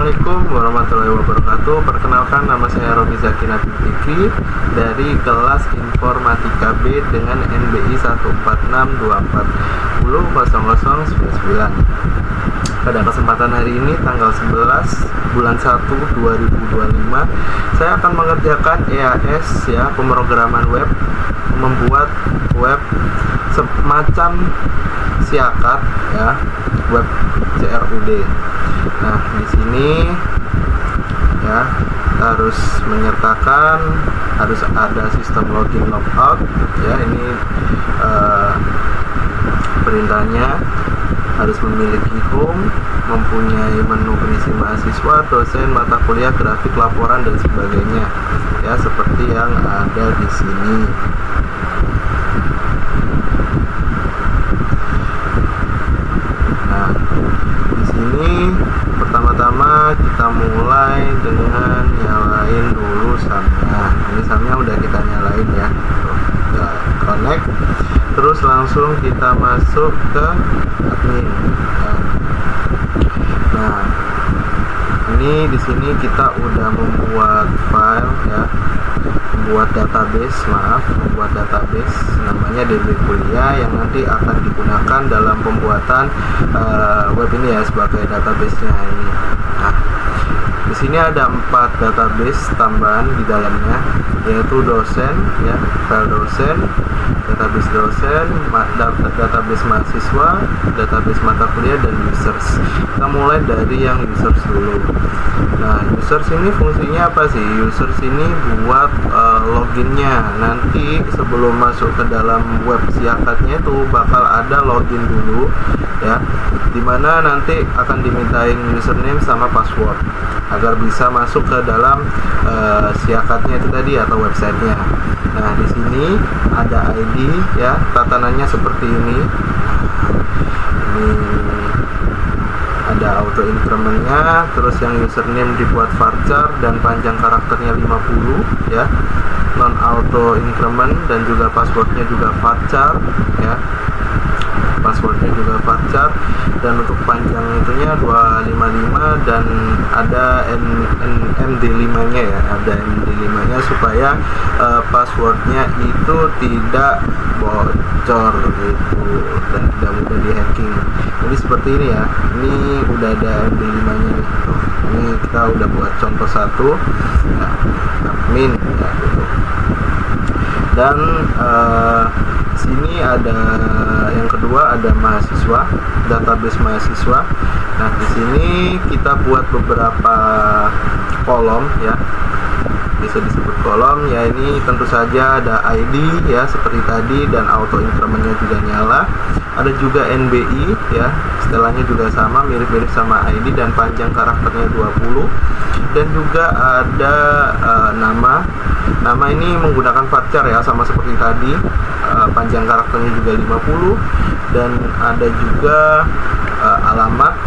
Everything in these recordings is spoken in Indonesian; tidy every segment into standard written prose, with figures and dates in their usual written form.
Assalamualaikum warahmatullahi wabarakatuh. Perkenalkan, nama saya Robi Zaki Nabil Fikri dari kelas Informatika B dengan NBI 14624000099. Pada kesempatan hari ini tanggal 11 bulan 1 2025, saya akan mengerjakan EAS ya, pemrograman web, membuat web semacam siakat ya, web CRUD. Nah, di sini ya harus menyertakan, harus ada sistem login logout ya. Ini perintahnya harus memiliki home, mempunyai menu berisi mahasiswa, dosen, mata kuliah, grafik, laporan dan sebagainya ya, seperti yang ada di sini. Nah, di sini pertama-tama kita mulai dengan nyalain dulu SAM-nya. Ini SAM-nya udah kita nyalain ya. Tuh, connect. Terus langsung kita masuk ke admin. Nah, ini di sini kita udah membuat file ya, membuat database namanya DB Kuliah yang nanti akan digunakan dalam pembuatan web ini ya, sebagai database-nya ini. Nah, di sini ada 4 database tambahan di dalamnya, yaitu dosen ya, file dosen, database dosen, database mahasiswa, database mata kuliah, dan users. Kita mulai dari yang users dulu. Nah, users ini fungsinya apa sih? Users ini buat loginnya. Nanti sebelum masuk ke dalam web siakatnya itu bakal ada login dulu ya, dimana nanti akan dimintain username sama password agar bisa masuk ke dalam siakatnya itu tadi atau websitenya. Nah, di sini ada ID ya, tatanannya seperti ini. Ini ada auto incrementnya, terus yang username dibuat varchar dan panjang karakternya 50 ya, non auto increment, dan juga passwordnya juga varchar ya, passwordnya juga varchar, dan untuk panjang itunya 255, dan ada MD5 nya ya, ada MD5 nya supaya passwordnya itu tidak bocor gitu dan tidak mudah di-hacking. Jadi seperti ini ya, ini udah ada MD5 nya nih. Ini kita udah buat contoh satu ya, admin ya gitu. Dan sini ada yang kedua, ada mahasiswa, database mahasiswa. Nah, di sini kita buat beberapa kolom ya, bisa disebut kolom ya. Ini tentu saja ada ID ya seperti tadi, dan auto incrementnya juga nyala. Ada juga NBI ya, setelahnya juga sama, mirip-mirip sama ID, dan panjang karakternya 20. Dan juga ada nama ini menggunakan varchar ya, sama seperti tadi, panjang karakternya juga 50. Dan ada juga alamat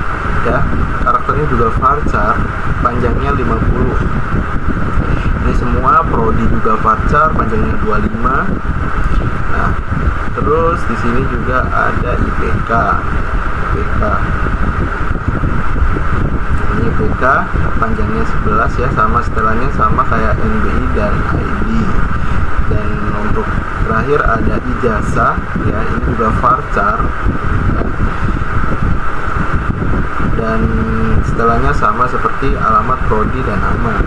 ya, karakternya juga varchar, panjangnya 50. Ini semua prodi juga varchar, panjangnya 25. Nah, terus di sini juga ada IPK. Ini IPK panjangnya 11 ya, sama setelahnya sama kayak NBI dan ID. Dan untuk terakhir ada ijazah ya, ini juga varchar ya. Dan setelahnya sama seperti alamat, prodi, dan nama.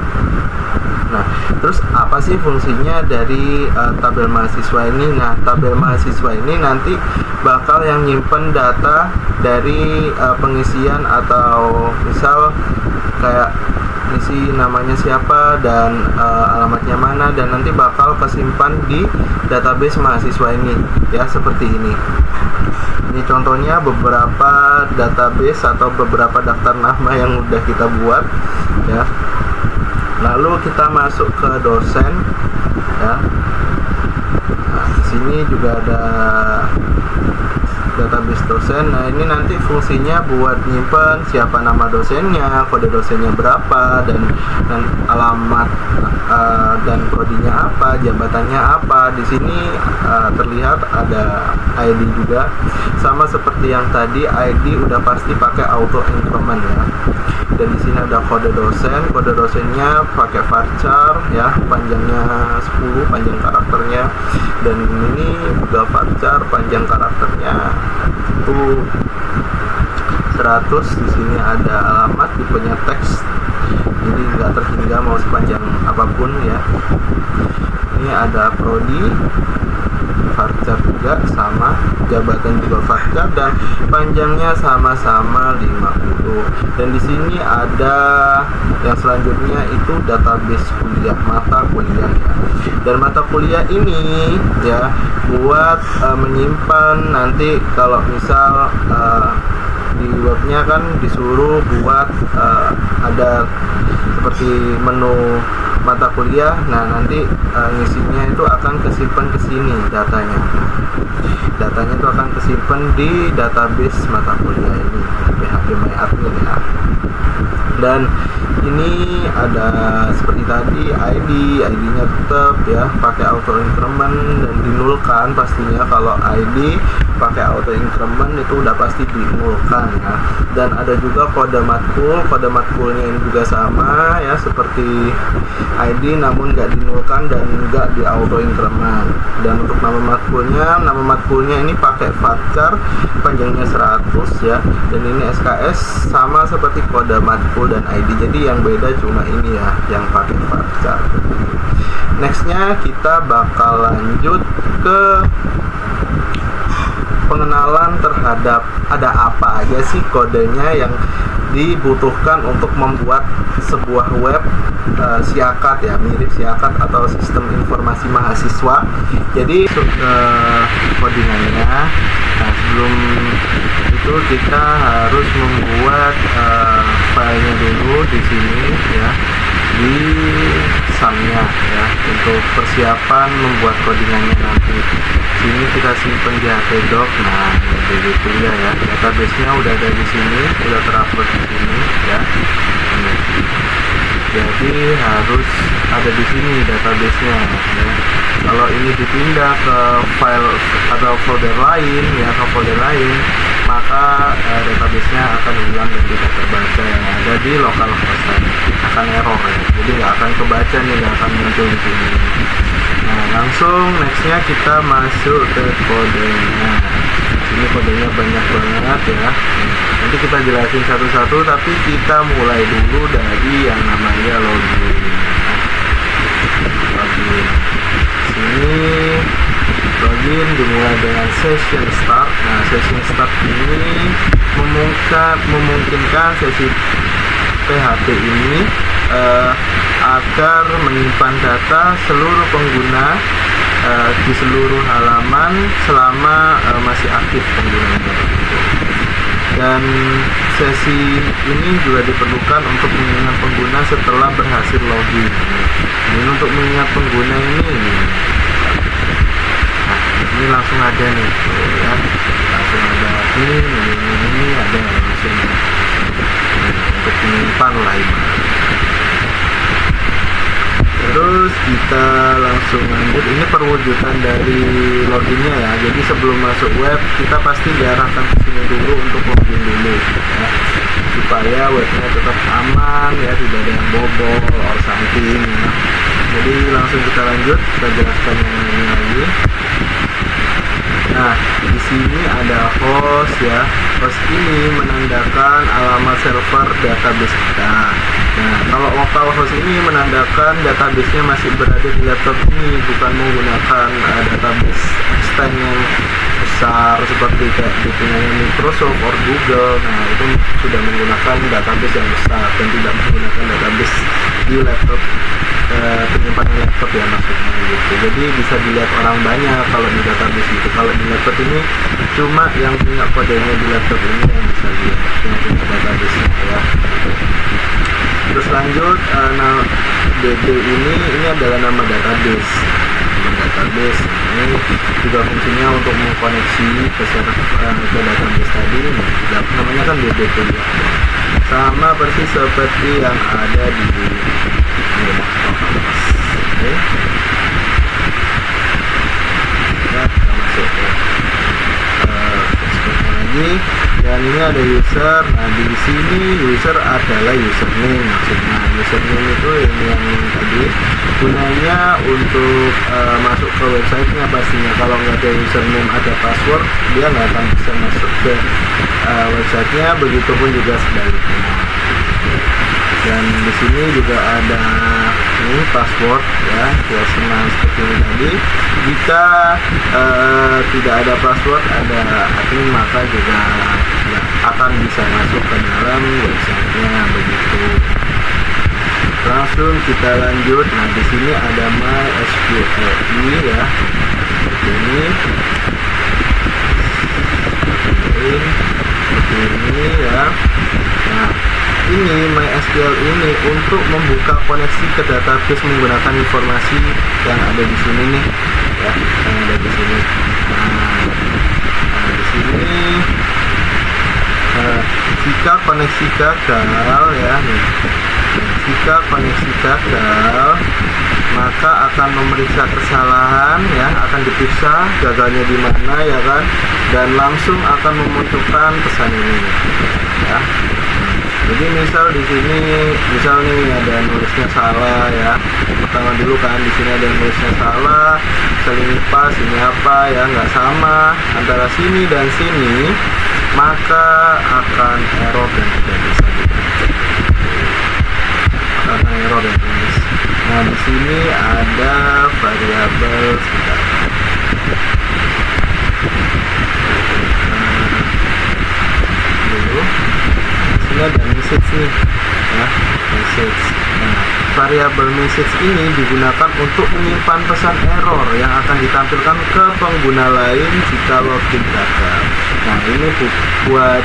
Nah, terus apa sih fungsinya dari tabel mahasiswa ini? Nah, tabel mahasiswa ini nanti bakal yang nyimpen data dari pengisian, atau misal kayak isi namanya siapa dan alamatnya mana, dan nanti bakal kesimpan di database mahasiswa ini ya, seperti ini. Ini contohnya beberapa database atau beberapa daftar nama yang udah kita buat ya. Lalu kita masuk ke dosen ya. Nah, di sini juga ada database dosen. Nah, ini nanti fungsinya buat nyimpen siapa nama dosennya, kode dosennya berapa, dan alamat dan prodinya apa, jabatannya apa. Di sini terlihat ada ID juga, sama seperti yang tadi. ID udah pasti pakai auto increment ya. Dan di sini ada kode dosennya pakai varchar ya, panjangnya 10 panjang karakternya, dan ini juga varchar panjang karakternya itu 100. Di sini ada alamat, tipenya teks, jadi nggak terhingga mau sepanjang apapun ya. Ini ada prodi, varchar juga sama, jabatan juga varchar, dan panjangnya sama-sama 50. Dan di sini ada yang selanjutnya itu database kuliah, mata kuliah ya. Dan mata kuliah ini ya buat menyimpan nanti kalau misal di webnya kan disuruh buat ada seperti menu mata kuliah. Nah, nanti ngisinya itu akan kesimpan ke sini datanya. Datanya itu akan kesimpan di database mata kuliah ini, PHP My Admin ya. Dan ini ada seperti tadi ID-nya tetap ya pakai auto increment dan dinulkan pastinya. Kalau ID pakai auto increment itu udah pasti dinulkan ya. Dan ada juga kode matkulnya ini juga sama ya seperti ID, namun nggak dinulkan dan nggak di auto increment. Dan untuk nama matkulnya ini pakai varchar, panjangnya 100 ya. Dan ini SKS sama seperti kode matkul dan ID, jadi yang beda cuma ini ya yang pakai varchar. Nextnya kita bakal lanjut ke pengenalan terhadap ada apa aja sih kodenya yang dibutuhkan untuk membuat sebuah web Siakat ya, mirip Siakat atau sistem informasi mahasiswa. Jadi ke codingannya. Nah, sebelum itu kita harus membuat filenya dulu di sini ya, di sumnya ya, untuk persiapan membuat codingannya nanti. Sini kita simpan di htdoc. Nah, jadi kuliah ya, database-nya udah ada di sini, udah terupload di sini ya. Jadi harus ada di sini database-nya ya. Kalau ini dipindah ke file atau folder lain ya, ke folder lain, maka database-nya akan hilang dan tidak terbaca yang ada di localhost, akan error ya. Jadi nggak akan kebaca nih, nggak akan muncul di sini. Nah, langsung nextnya kita masuk ke kodenya. Ini kodenya banyak banget ya. Nanti kita jelasin satu-satu, tapi kita mulai dulu dari yang namanya login. Sini login dimulai dengan session start. Nah, session start ini memungkinkan sesi PHP ini agar menyimpan data seluruh pengguna di seluruh halaman selama masih aktif penggunanya. Dan sesi ini juga diperlukan untuk mengingat pengguna setelah berhasil login. Ini untuk mengingat pengguna ini. Nah, ini langsung ada nih ya, langsung ada ini ada langsung untuk menyimpan lah ini. Terus kita langsung lanjut. Ini perwujudan dari loginnya ya. Jadi sebelum masuk web kita pasti diarahkan ke sini dulu untuk login dulu ya, supaya webnya tetap aman ya, tidak ada yang bobol or something ya. Jadi langsung kita lanjut, kita jelaskan yang ini lagi. Nah, di sini ada host ya. Host ini menandakan alamat server database kita. Nah, kalau localhost ini menandakan database-nya masih berada di laptop ini, bukan menggunakan database extend yang besar seperti kayak punya Microsoft or Google. Nah, itu sudah menggunakan database yang besar dan tidak menggunakan database di laptop, penyimpanan laptop ya maksudnya gitu. Jadi bisa dilihat orang banyak kalau di database itu. Kalau di laptop ini cuma yang punya kodenya di laptop ini yang bisa dilihat, yang punya database-nya ya. Terus lanjut, nah DB ini adalah nama database database. Ini juga fungsinya untuk mengkoneksi ke database tadi. Namanya kan DBT ya. Sama persis seperti yang ada di ini ya, oke. Ya, kita masuk ke lagi, dan ini ada user. Nah, di sini user adalah username. Maksudnya username itu ini yang tadi gunanya untuk masuk ke websitenya pastinya. Kalau nggak ada username, ada password, dia nggak akan bisa masuk ke websitenya. Begitupun juga sebaliknya. Dan di sini juga ada ini password ya, biasanya seperti ini tadi. Jika tidak ada password, ada admin, maka juga akan bisa masuk ke dalam websitenya. Begitu. Langsung kita lanjut. Nah, di sini ada MySQL ya, seperti ini. Seperti ini ya. Nah, ini MySQL ini untuk membuka koneksi ke database menggunakan informasi yang ada di sini nih ya, yang ada di sini. Nah, di sini jika koneksi gagal ya nih. Jika koneksi gagal, maka akan memeriksa kesalahan ya, akan diperiksa gagalnya di mana ya kan, dan langsung akan memunculkan pesan ini ya. Jadi misal di sini, misal nih ada nulisnya salah ya. Pertama dulu kan di sini ada nulisnya salah, ini pas, ini apa ya, nggak sama antara sini dan sini, maka akan error dan tidak bisa dibaca. Akan error dan tulis. Nah, di sini ada variabel sebentar. Dulu. Ini ada message nih ya, message. Nah, variabel message ini digunakan untuk menyimpan pesan error yang akan ditampilkan ke pengguna lain jika login gagal. Nah, ini buat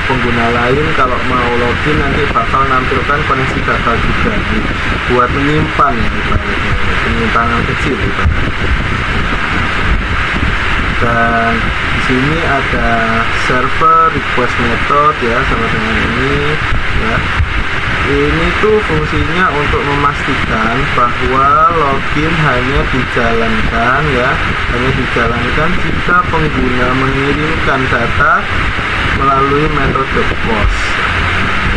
pengguna lain kalau mau login nanti bakal nampilkan koneksi gagal juga nih, buat menyimpan ya, ibaratnya penyimpanan kecil ibaratnya. Dan di sini ada server request method ya, sama dengan ini ya. Ini tuh fungsinya untuk memastikan bahwa login hanya dijalankan ya, hanya dijalankan jika pengguna mengirimkan data melalui metode POST.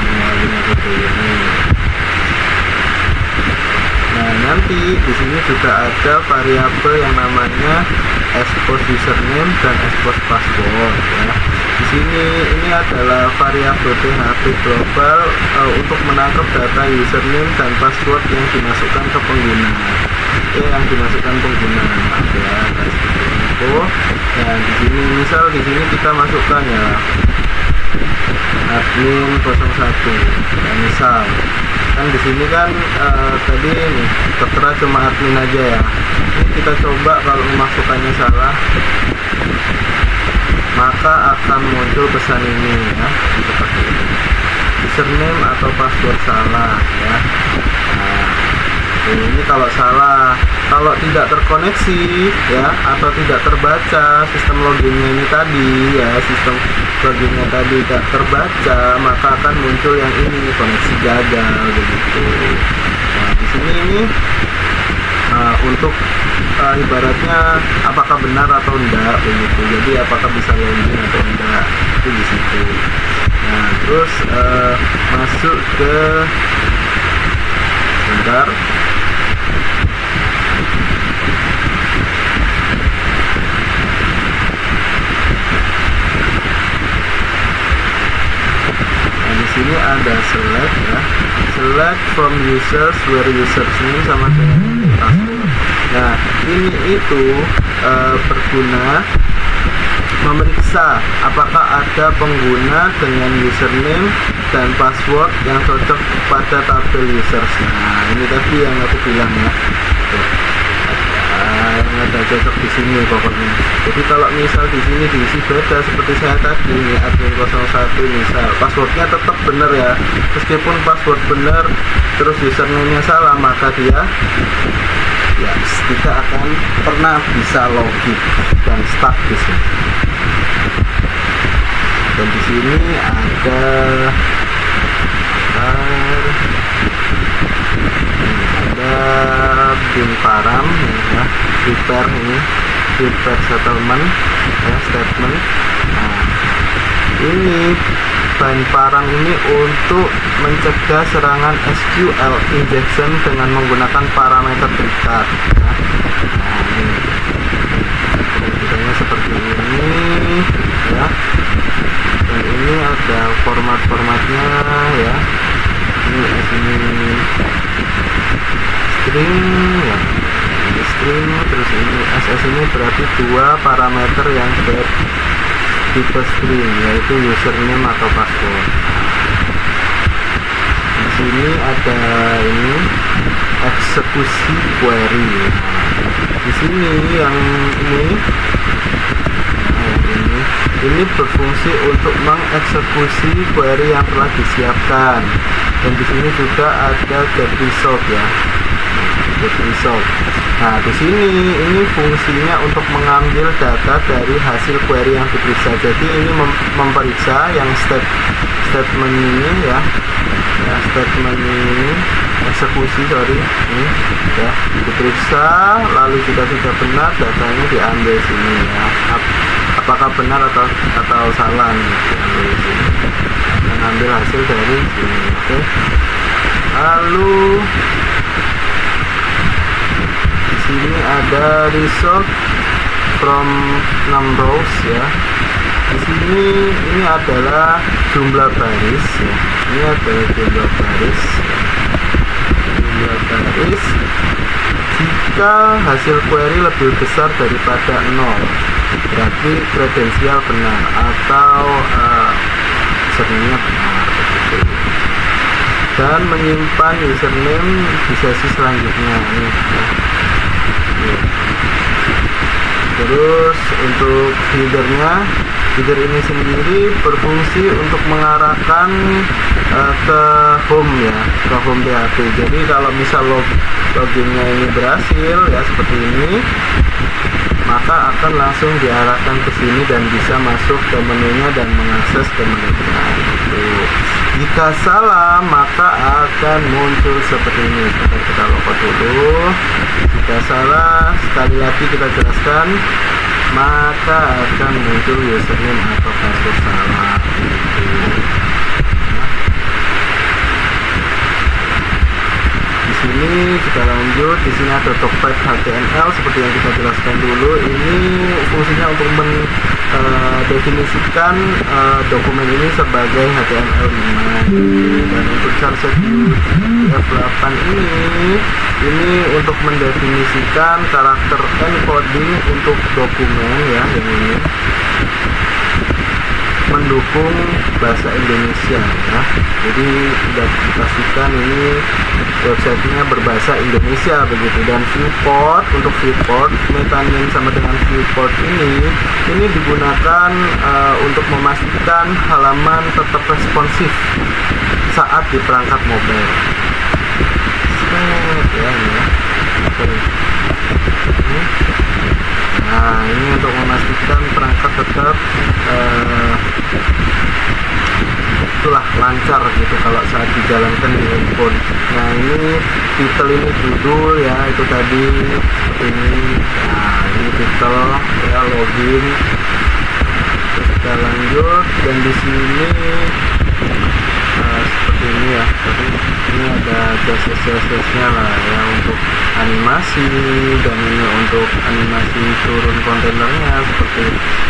Melalui metode ini. Nah, nanti di sini juga ada variabel yang namanya expose username dan expose password ya. Di sini ini adalah variabel PHP global untuk menangkap data username dan password yang dimasukkan ke pengguna. Yang dimasukkan pengguna ya, info. Nah, di sini misal di sini kita masukkan ya admin 01 ya, misal kan di sini kan tadi ini tertera cuma admin aja ya. Ini kita coba kalau memasukkannya salah, maka akan muncul pesan ini ya, seperti ini, username atau password salah ya. Nah, ini kalau salah, kalau tidak terkoneksi ya, atau tidak terbaca sistem loginnya ini tadi ya, sistem loginnya tadi tidak terbaca, maka akan muncul yang ini, koneksi gagal begitu. Nah, di sini ini untuk ibaratnya apakah benar atau enggak begitu. Jadi apakah bisa login atau enggak, itu di situ. Nah, terus masuk ke bentar. Sini ada select ya, select from users where users ini sama dengan password. Nah, ini itu berguna memeriksa apakah ada pengguna dengan username dan password yang cocok pada tabel users. Nah, ini tadi yang aku bilang ya. Yang ada cocok di sini pokoknya. Jadi kalau misal di sini diisi beda seperti saya tadi ini admin 01 misal, passwordnya tetap benar ya. Meskipun password benar terus username-nya salah, maka dia ya kita akan pernah bisa login dan stuck di sini. Dan di sini ada bin param ya, prepare settlement ya, statement. Nah, ini bin param ini untuk mencegah serangan SQL injection dengan menggunakan parameter terikat ya. Nah, ini seperti ini ya, dan ini ada formatnya ya. Ini string ya, ini string, terus ini SS ini berarti dua parameter yang tipe string, yaitu username atau password. Di sini ada ini eksekusi query. Di sini yang ini berfungsi untuk mengeksekusi query yang telah disiapkan. Dan di sini juga ada get result ya, get result. Nah, di sini ini fungsinya untuk mengambil data dari hasil query yang diperiksa. Jadi ini memeriksa yang statement ini ya, statement ini eksekusi ini ya, diperiksa, lalu jika sudah benar datanya diambil sini ya. Apakah benar atau salah nih, diambil sini, mengambil hasil dari sini. Oke. Lalu di sini ada result from rows ya. Di sini ini adalah jumlah baris ya. Ini adalah jumlah baris. Jika hasil query lebih besar daripada 0, berarti kredensial benar atau username benar begitu. Dan menyimpan username di sesi selanjutnya ini ya. Terus untuk header ini sendiri berfungsi untuk mengarahkan ke home ya, ke home PHP. Jadi kalau misal loginnya ini berhasil ya seperti ini, maka akan langsung diarahkan ke sini dan bisa masuk ke menunya dan mengakses ke menunya gitu. Jika salah maka akan muncul seperti ini. Kita login dulu. Jika salah, sekali lagi kita jelaskan, maka akan muncul username atau password salah gitu. Di sini kita lanjut. Di sini ada Talkback HTML seperti yang kita jelaskan dulu. Ini fungsinya untuk mendefinisikan dokumen ini sebagai HTML5. Dan untuk charset F8 ini untuk mendefinisikan karakter encoding untuk dokumen ya, yang ini mendukung bahasa Indonesia ya. Jadi sudah dipastikan ini websitenya berbahasa Indonesia begitu. Dan viewport, untuk viewport metanin sama dengan viewport ini digunakan untuk memastikan halaman tetap responsif saat di perangkat mobile. Ya, ini ya. Nah, ini untuk memastikan perangkat tetap itulah lancar gitu kalau saat dijalankan di handphone. Nah, ini title, ini judul ya, itu tadi ini. Nah, ini title ya, login. Terus kita lanjut, dan di sini seperti ini ya. Tapi ini ada CSS-nya lah ya untuk animasi, dan ini untuk animasi turun kontainernya seperti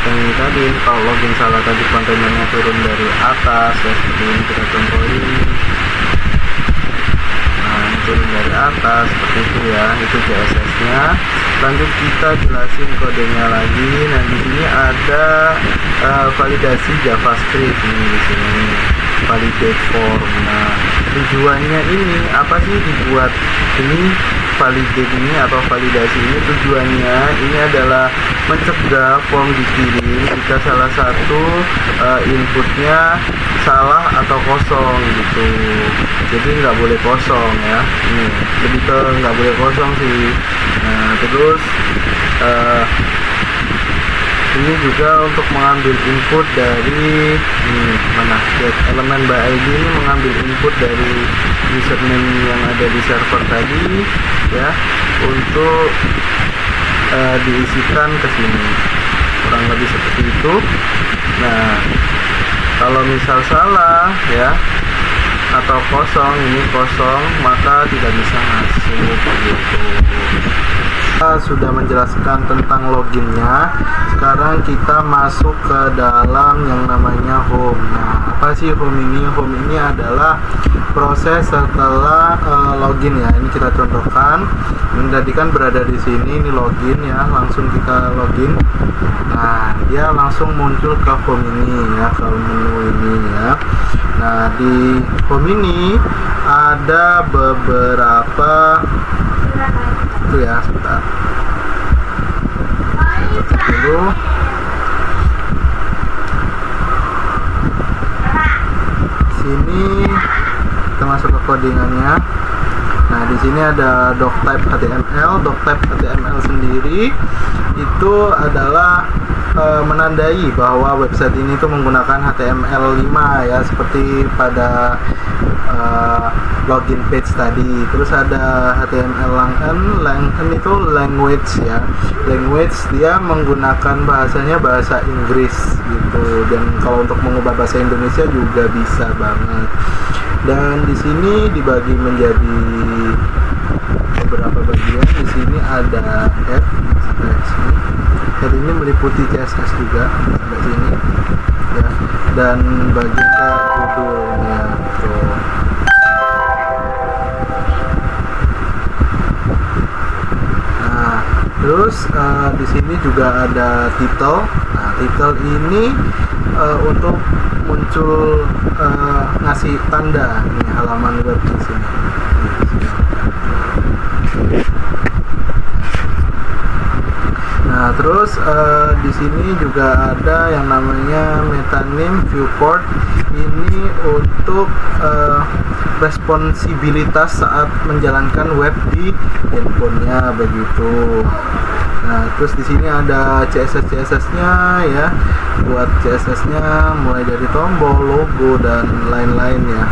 yang ini tadi. Kalau login salah tadi kontainernya turun dari atas ya, seperti ini kita contohin. Nah, ini turun dari atas seperti itu ya, itu CSS-nya. Lanjut kita jelasin kodenya lagi. Nah, di sini ada validasi JavaScript ini, di sini validate form. Nah, tujuannya ini apa sih dibuat ini? validate ini atau validasi ini tujuannya ini adalah mencegah form dikirim jika salah satu inputnya salah atau kosong gitu. Jadi nggak boleh kosong ya. Ini lebih ke nggak boleh kosong sih. Nah terus ini juga untuk mengambil input dari get elemen by ID ini mengambil input dari username yang ada di server tadi ya untuk diisikan ke sini, kurang lebih seperti itu. Nah kalau misal salah ya atau kosong, ini kosong, maka tidak bisa masuk gitu. Kita sudah menjelaskan tentang loginnya. Sekarang kita masuk ke dalam yang namanya home. Nah, apa sih home ini? Home ini adalah proses setelah login ya. Ini kita contohkan. Ini tadi kan berada di sini, ini login ya. Langsung kita login. Nah, dia langsung muncul ke home ini ya, ke menu ini ya. Nah, di home ini ada beberapa itu ya, sebentar dulu. Sini kita masuk ke codingannya. Nah di sini ada doctype HTML. Doctype HTML sendiri itu adalah menandai bahwa website ini tuh menggunakan HTML5 ya, seperti pada login page tadi. Terus ada HTML lang itu language ya. Language dia menggunakan bahasanya bahasa Inggris gitu. Dan kalau untuk mengubah bahasa Indonesia juga bisa banget. Dan di sini dibagi menjadi beberapa bagian. Di sini ada head sampai sini. Head ini meliputi CSS juga sampai sini ya. Dan bagian ke judulnya tuh. Terus di sini juga ada title. Nah, title ini untuk muncul ngasih tanda ini halaman web di sini. Nah, terus di sini juga ada yang namanya metanym viewport. Ini untuk responsibilitas saat menjalankan web di handphonenya begitu. Nah, terus di sini ada CSS-nya ya. Buat CSS-nya mulai dari tombol, logo dan lain-lain ya.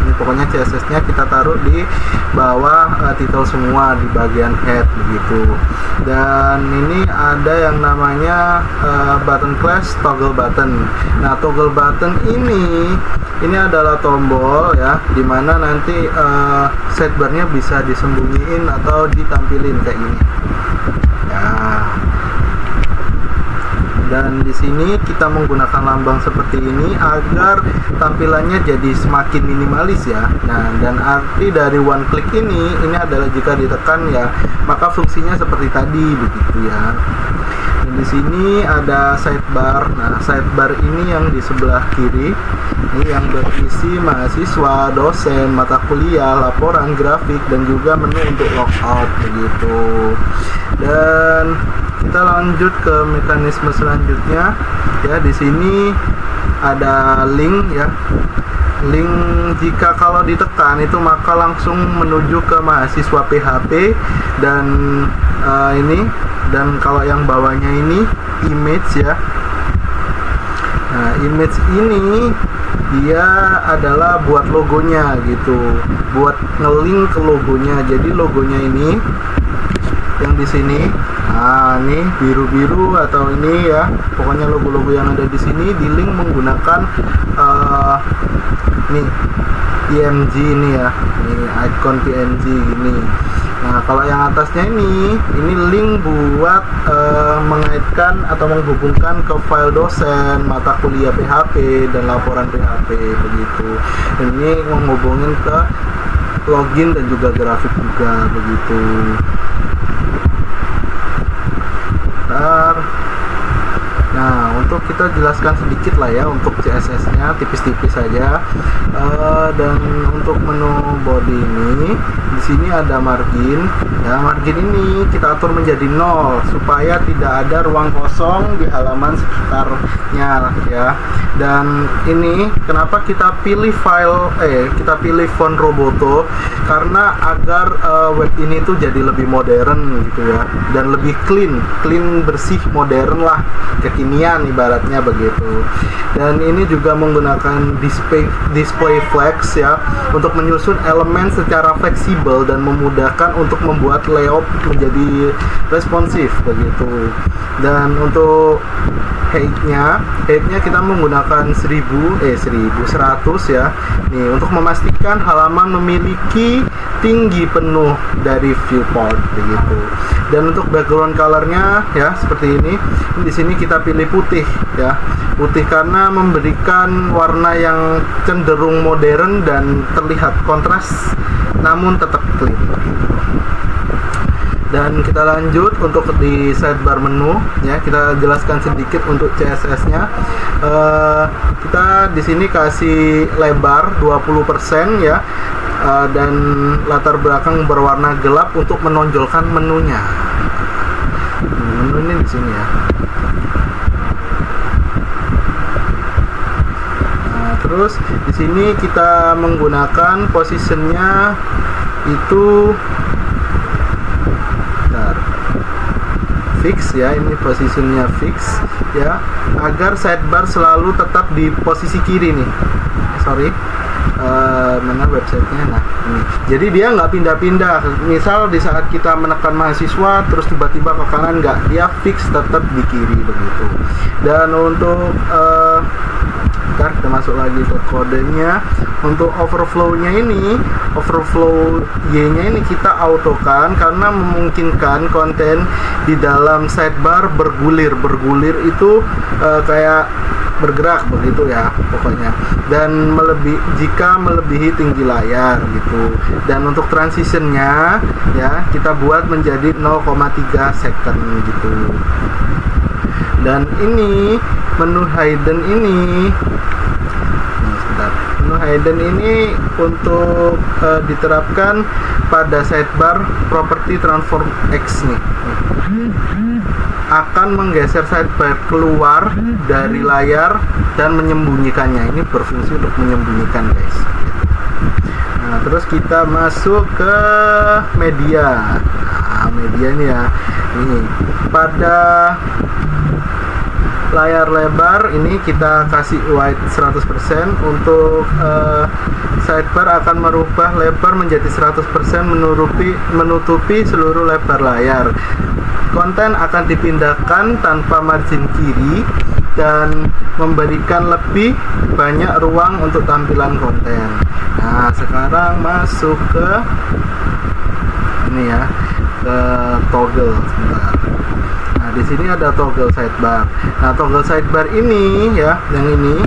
Ini pokoknya CSS-nya kita taruh di bawah title semua di bagian head begitu. Dan ini ada yang namanya button class toggle button. Nah, toggle button ini adalah tombol ya, dimana nanti sidebarnya bisa disembunyiin atau ditampilin kayak gini. Ya. Dan di sini kita menggunakan lambang seperti ini agar tampilannya jadi semakin minimalis ya. Nah, dan arti dari one click ini adalah jika ditekan ya, maka fungsinya seperti tadi begitu ya. Dan di sini ada sidebar. Nah, sidebar ini yang di sebelah kiri, ini yang berisi mahasiswa, dosen, mata kuliah, laporan, grafik, dan juga menu untuk logout begitu. Dan kita lanjut ke mekanisme selanjutnya ya. Di sini ada link ya. Link jika kalau ditekan itu maka langsung menuju ke mahasiswa PHP. Dan ini, dan kalau yang bawahnya ini image ya. Nah, image ini dia adalah buat logonya gitu, buat ngelink ke logonya. Jadi logonya ini yang di sini, nah ini biru-biru atau ini ya, pokoknya logo-logo yang ada di sini di link menggunakan nih PNG ini ya, ini icon PNG gini. Nah, kalau yang atasnya ini link buat mengaitkan atau menghubungkan ke file dosen, mata kuliah PHP dan laporan PHP begitu. Dan ini menghubungin ke login dan juga grafik juga begitu. Nah, untuk kita jelaskan sedikit lah ya untuk CSS-nya, tipis-tipis saja. Dan untuk menu body ini, di sini ada margin. Ya, margin ini kita atur menjadi 0 supaya tidak ada ruang kosong di halaman sekitarnya ya. Dan ini kenapa kita pilih kita pilih font Roboto, karena agar web ini tuh jadi lebih modern gitu ya, dan lebih clean, bersih, modern lah, kekinian ibaratnya begitu. Dan ini juga menggunakan display flex ya, untuk menyusun elemen secara fleksibel dan memudahkan untuk membuat layout menjadi responsif begitu. Dan untuk height-nya kita menggunakan 1100 ya. Nih, untuk memastikan halaman memiliki tinggi penuh dari viewport begitu. Dan untuk background color-nya ya seperti ini. Di sini kita pilih putih ya. Putih karena memberikan warna yang cenderung modern dan terlihat kontras namun tetap clean. Dan kita lanjut untuk di sidebar menu ya, kita jelaskan sedikit untuk CSS-nya. Kita di sini kasih lebar 20% ya, dan latar belakang berwarna gelap untuk menonjolkan menunya. Menu ini di sini ya. Terus di sini kita menggunakan positionnya itu fix ya, ini posisinya fix ya, agar sidebar selalu tetap di posisi kiri nih. Mana websitenya? Nah ini, jadi dia nggak pindah-pindah. Misal di saat kita menekan mahasiswa terus tiba-tiba ke kanan, nggak, dia fix tetap di kiri begitu. Dan untuk ntar kita masuk lagi ke kodenya. Untuk overflow-nya ini, overflow Y-nya ini kita autokan karena memungkinkan konten di dalam sidebar bergulir itu kayak bergerak begitu ya pokoknya, dan jika melebihi tinggi layar gitu. Dan untuk transitionnya ya kita buat menjadi 0,3 second gitu. Dan ini menu hidden ini, menu hidden ini untuk diterapkan pada sidebar property transform X nih, akan menggeser sidebar keluar dari layar dan menyembunyikannya. Ini berfungsi untuk menyembunyikan guys. Nah, terus kita masuk ke media. Nah, media ini ya, ini pada layar lebar ini kita kasih white 100%. Untuk sidebar akan merubah lebar menjadi 100% menutupi seluruh lebar layar. Konten akan dipindahkan tanpa margin kiri dan memberikan lebih banyak ruang untuk tampilan konten. Nah, sekarang masuk ke ini ya, ke toggle sebentar. Nah, di sini ada toggle sidebar. Nah, toggle sidebar ini ya, yang ini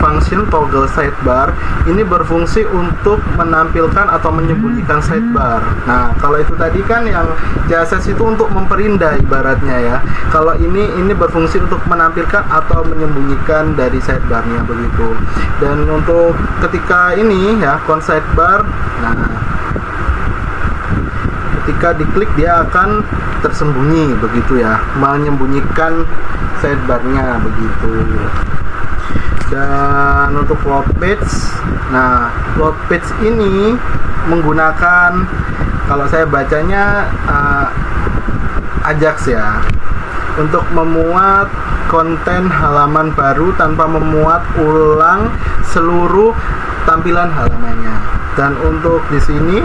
function toggle sidebar ini berfungsi untuk menampilkan atau menyembunyikan sidebar. Nah, kalau itu tadi kan yang CSS itu untuk memperindah ibaratnya ya. Kalau ini berfungsi untuk menampilkan atau menyembunyikan dari sidebarnya begitu. Dan untuk ketika ini ya, con sidebar, nah ketika diklik dia akan tersembunyi begitu ya, menyembunyikan sidebarnya begitu. Dan untuk load page, nah load page ini menggunakan, kalau saya bacanya Ajax ya, untuk memuat konten halaman baru tanpa memuat ulang seluruh tampilan halamannya. Dan untuk di sini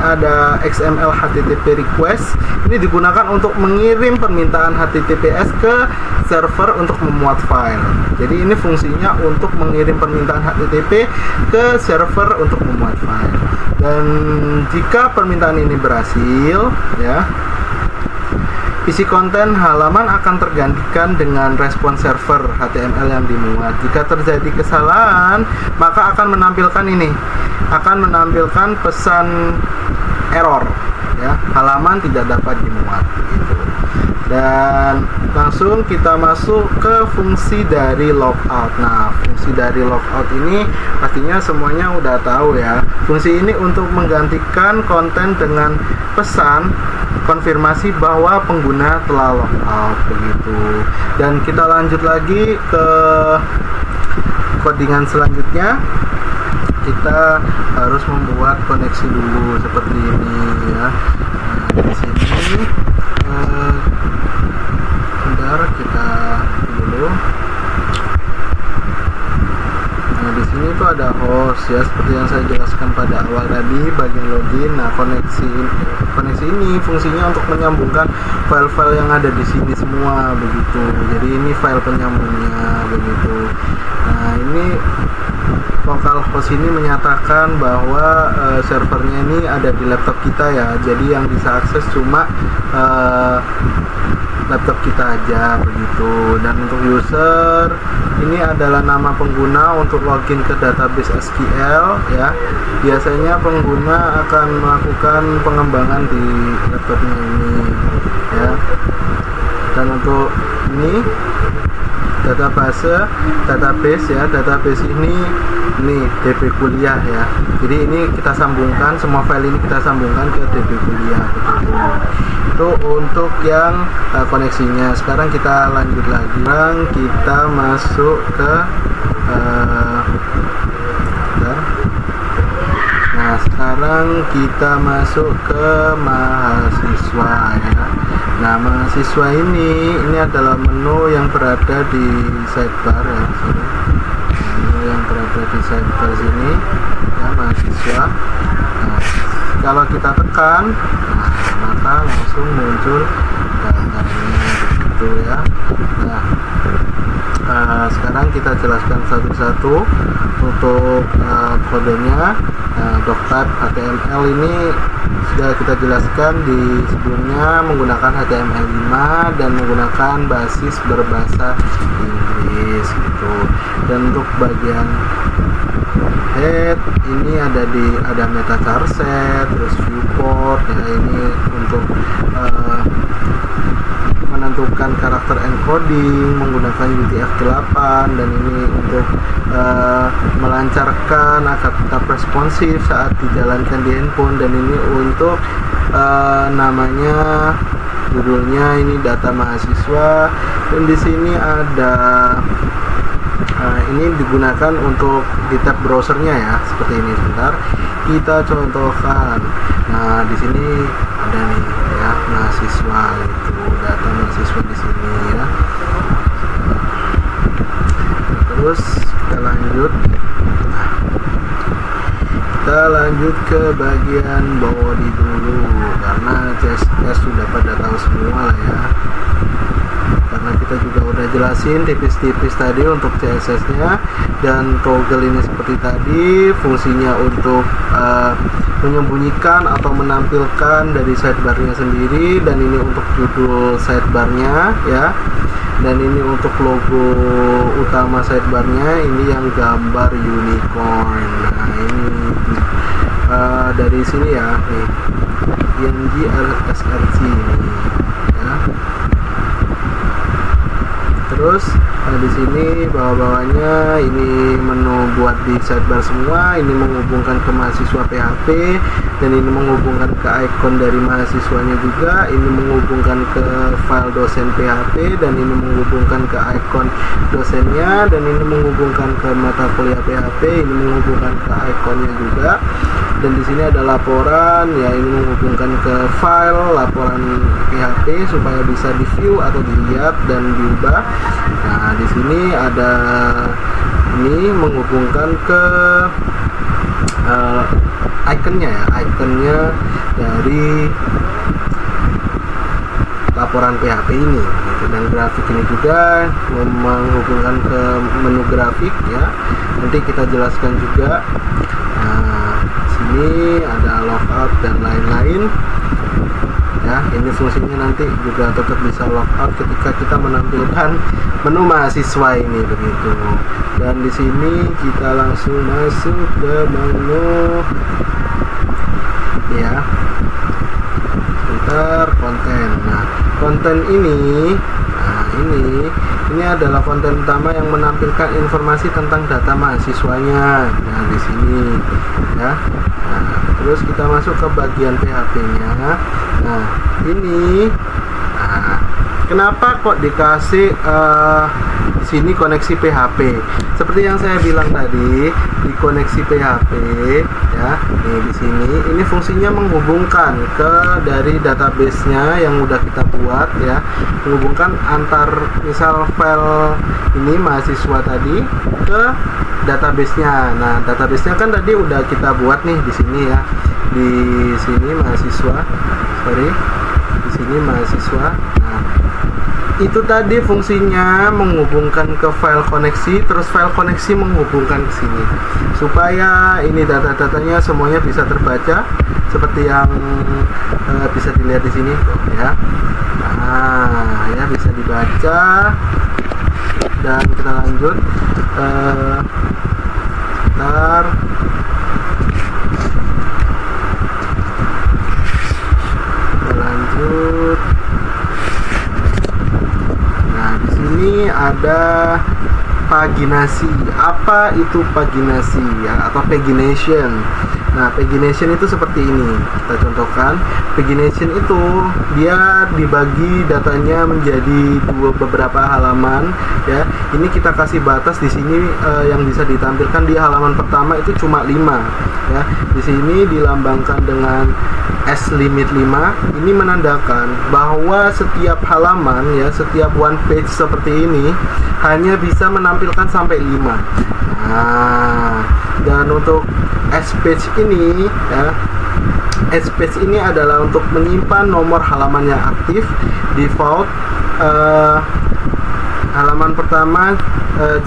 ada XML HTTP request. Ini digunakan untuk mengirim permintaan HTTPS ke server untuk memuat file. Jadi ini fungsinya untuk mengirim permintaan HTTP ke server untuk memuat file. Dan jika permintaan ini berhasil ya, isi konten halaman akan tergantikan dengan respon server HTML yang dimuat. Jika terjadi kesalahan, maka akan menampilkan pesan error ya, halaman tidak dapat dimuat gitu. Dan langsung kita masuk ke fungsi dari logout. Nah, fungsi dari logout ini pastinya semuanya udah tahu ya. Fungsi ini untuk menggantikan konten dengan pesan konfirmasi bahwa pengguna telah logout begitu. Dan kita lanjut lagi ke codingan selanjutnya. Kita harus membuat koneksi dulu seperti ini ya. Nah, di sini bentar kita dulu. Nah, di sini tuh ada host ya, seperti yang saya jelaskan pada awal tadi bagian login. Nah, koneksi ini fungsinya untuk menyambungkan file-file yang ada di sini semua begitu. Jadi ini file penyambungnya begitu. Nah, ini localhost ini menyatakan bahwa servernya ini ada di laptop kita ya. Jadi yang bisa akses cuma laptop kita aja begitu. Dan untuk user ini adalah nama pengguna untuk login ke database SQL ya. Biasanya pengguna akan melakukan pengembangan di laptopnya ini ya. Dan untuk ini database ya, database ini DB kuliah ya. Jadi ini kita sambungkan, semua file ini kita sambungkan ke DB kuliah begitu. Itu untuk yang koneksinya. Sekarang kita lanjut lagi. Sekarang kita masuk ke nah, sekarang kita masuk ke mahasiswa ya. Nah, mahasiswa ini adalah menu yang berada di sidebar ya. Menu yang berada di sidebar sini ya, mahasiswa. Nah, kalau kita tekan, nah, maka langsung muncul datanya begitu ya. Nah, sekarang kita jelaskan satu-satu untuk kodenya. Doctype HTML ini sudah kita jelaskan di sebelumnya menggunakan HTML5 dan menggunakan basis berbahasa Inggris gitu. Dan untuk bagian head ini ada meta charset, terus viewport ya, ini untuk menentukan karakter encoding menggunakan UTF-8, dan ini untuk melancarkan agar tetap responsif saat dijalankan di handphone. Dan ini untuk namanya, judulnya ini data mahasiswa, dan di sini ada ini digunakan untuk di tab browsernya ya, seperti ini. Sebentar kita contohkan. Nah, di sini ada nih ya, mahasiswa itu, data mahasiswa di sini ya. Terus kita lanjut. Nah, kita lanjut ke bagian body dulu, karena CSS sudah pada tahu semua lah ya. Karena kita juga udah jelasin tipis-tipis tadi untuk CSS-nya. Dan toggle ini seperti tadi, fungsinya untuk menyembunyikan atau menampilkan dari sidebar-nya sendiri. Dan ini untuk judul sidebar-nya ya. Dan ini untuk logo utama sidebar-nya, ini yang gambar unicorn. Nah, ini dari sini ya, nih PNG SRC ini ya. Terus di sini bawah-bawahnya ini menu buat di sidebar semua. Ini menghubungkan ke mahasiswa PHP, dan ini menghubungkan ke icon dari mahasiswanya juga. Ini menghubungkan ke file dosen PHP, dan ini menghubungkan ke icon dosennya, dan ini menghubungkan ke mata kuliah PHP. Ini menghubungkan ke iconnya juga. Dan di sini ada laporan ya, ini menghubungkan ke file laporan PHP supaya bisa di view atau dilihat dan diubah. Nah, di sini ada ini menghubungkan ke ikonnya ya, ikonnya dari laporan PHP ini gitu. Dan grafik ini juga menghubungkan ke menu grafik ya, nanti kita jelaskan juga. Nah, sini ada logout dan lain-lain ya. Ini fungsinya nanti juga tetap bisa logout ketika kita menampilkan menu mahasiswa ini begitu. Dan di sini kita langsung masuk ke menu ya, sebentar, konten. Nah, konten konten ini, nah ini adalah konten utama yang menampilkan informasi tentang data mahasiswanya. Nah di sini ya. Nah, terus kita masuk ke bagian PHP-nya. Nah ini, nah, kenapa kok dikasih di sini koneksi PHP? Seperti yang saya bilang tadi, di koneksi PHP ya, nih di sini ini fungsinya menghubungkan ke dari database-nya yang udah kita buat ya, menghubungkan antar misal file ini mahasiswa tadi ke database-nya. Nah, database-nya kan tadi udah kita buat nih di sini ya. Di sini mahasiswa, di sini mahasiswa. Nah, itu tadi fungsinya menghubungkan ke file koneksi, terus file koneksi menghubungkan ke sini supaya ini data-datanya semuanya bisa terbaca seperti yang bisa dilihat di sini ya. Nah ya, bisa dibaca. Dan kita lanjut, sebentar. Kita lanjut. Ini ada paginasi. Apa itu paginasi ya, atau pagination? Nah, pagination itu seperti ini. Kita contohkan. Pagination itu dia dibagi datanya menjadi beberapa halaman ya. Ini kita kasih batas di sini yang bisa ditampilkan di halaman pertama itu cuma 5 ya. Di sini dilambangkan dengan S limit 5. Ini menandakan bahwa setiap halaman ya, setiap one page seperti ini hanya bisa menampilkan sampai 5. Nah, dan untuk S page ini ya, S page ini adalah untuk menyimpan nomor halaman yang aktif, default halaman pertama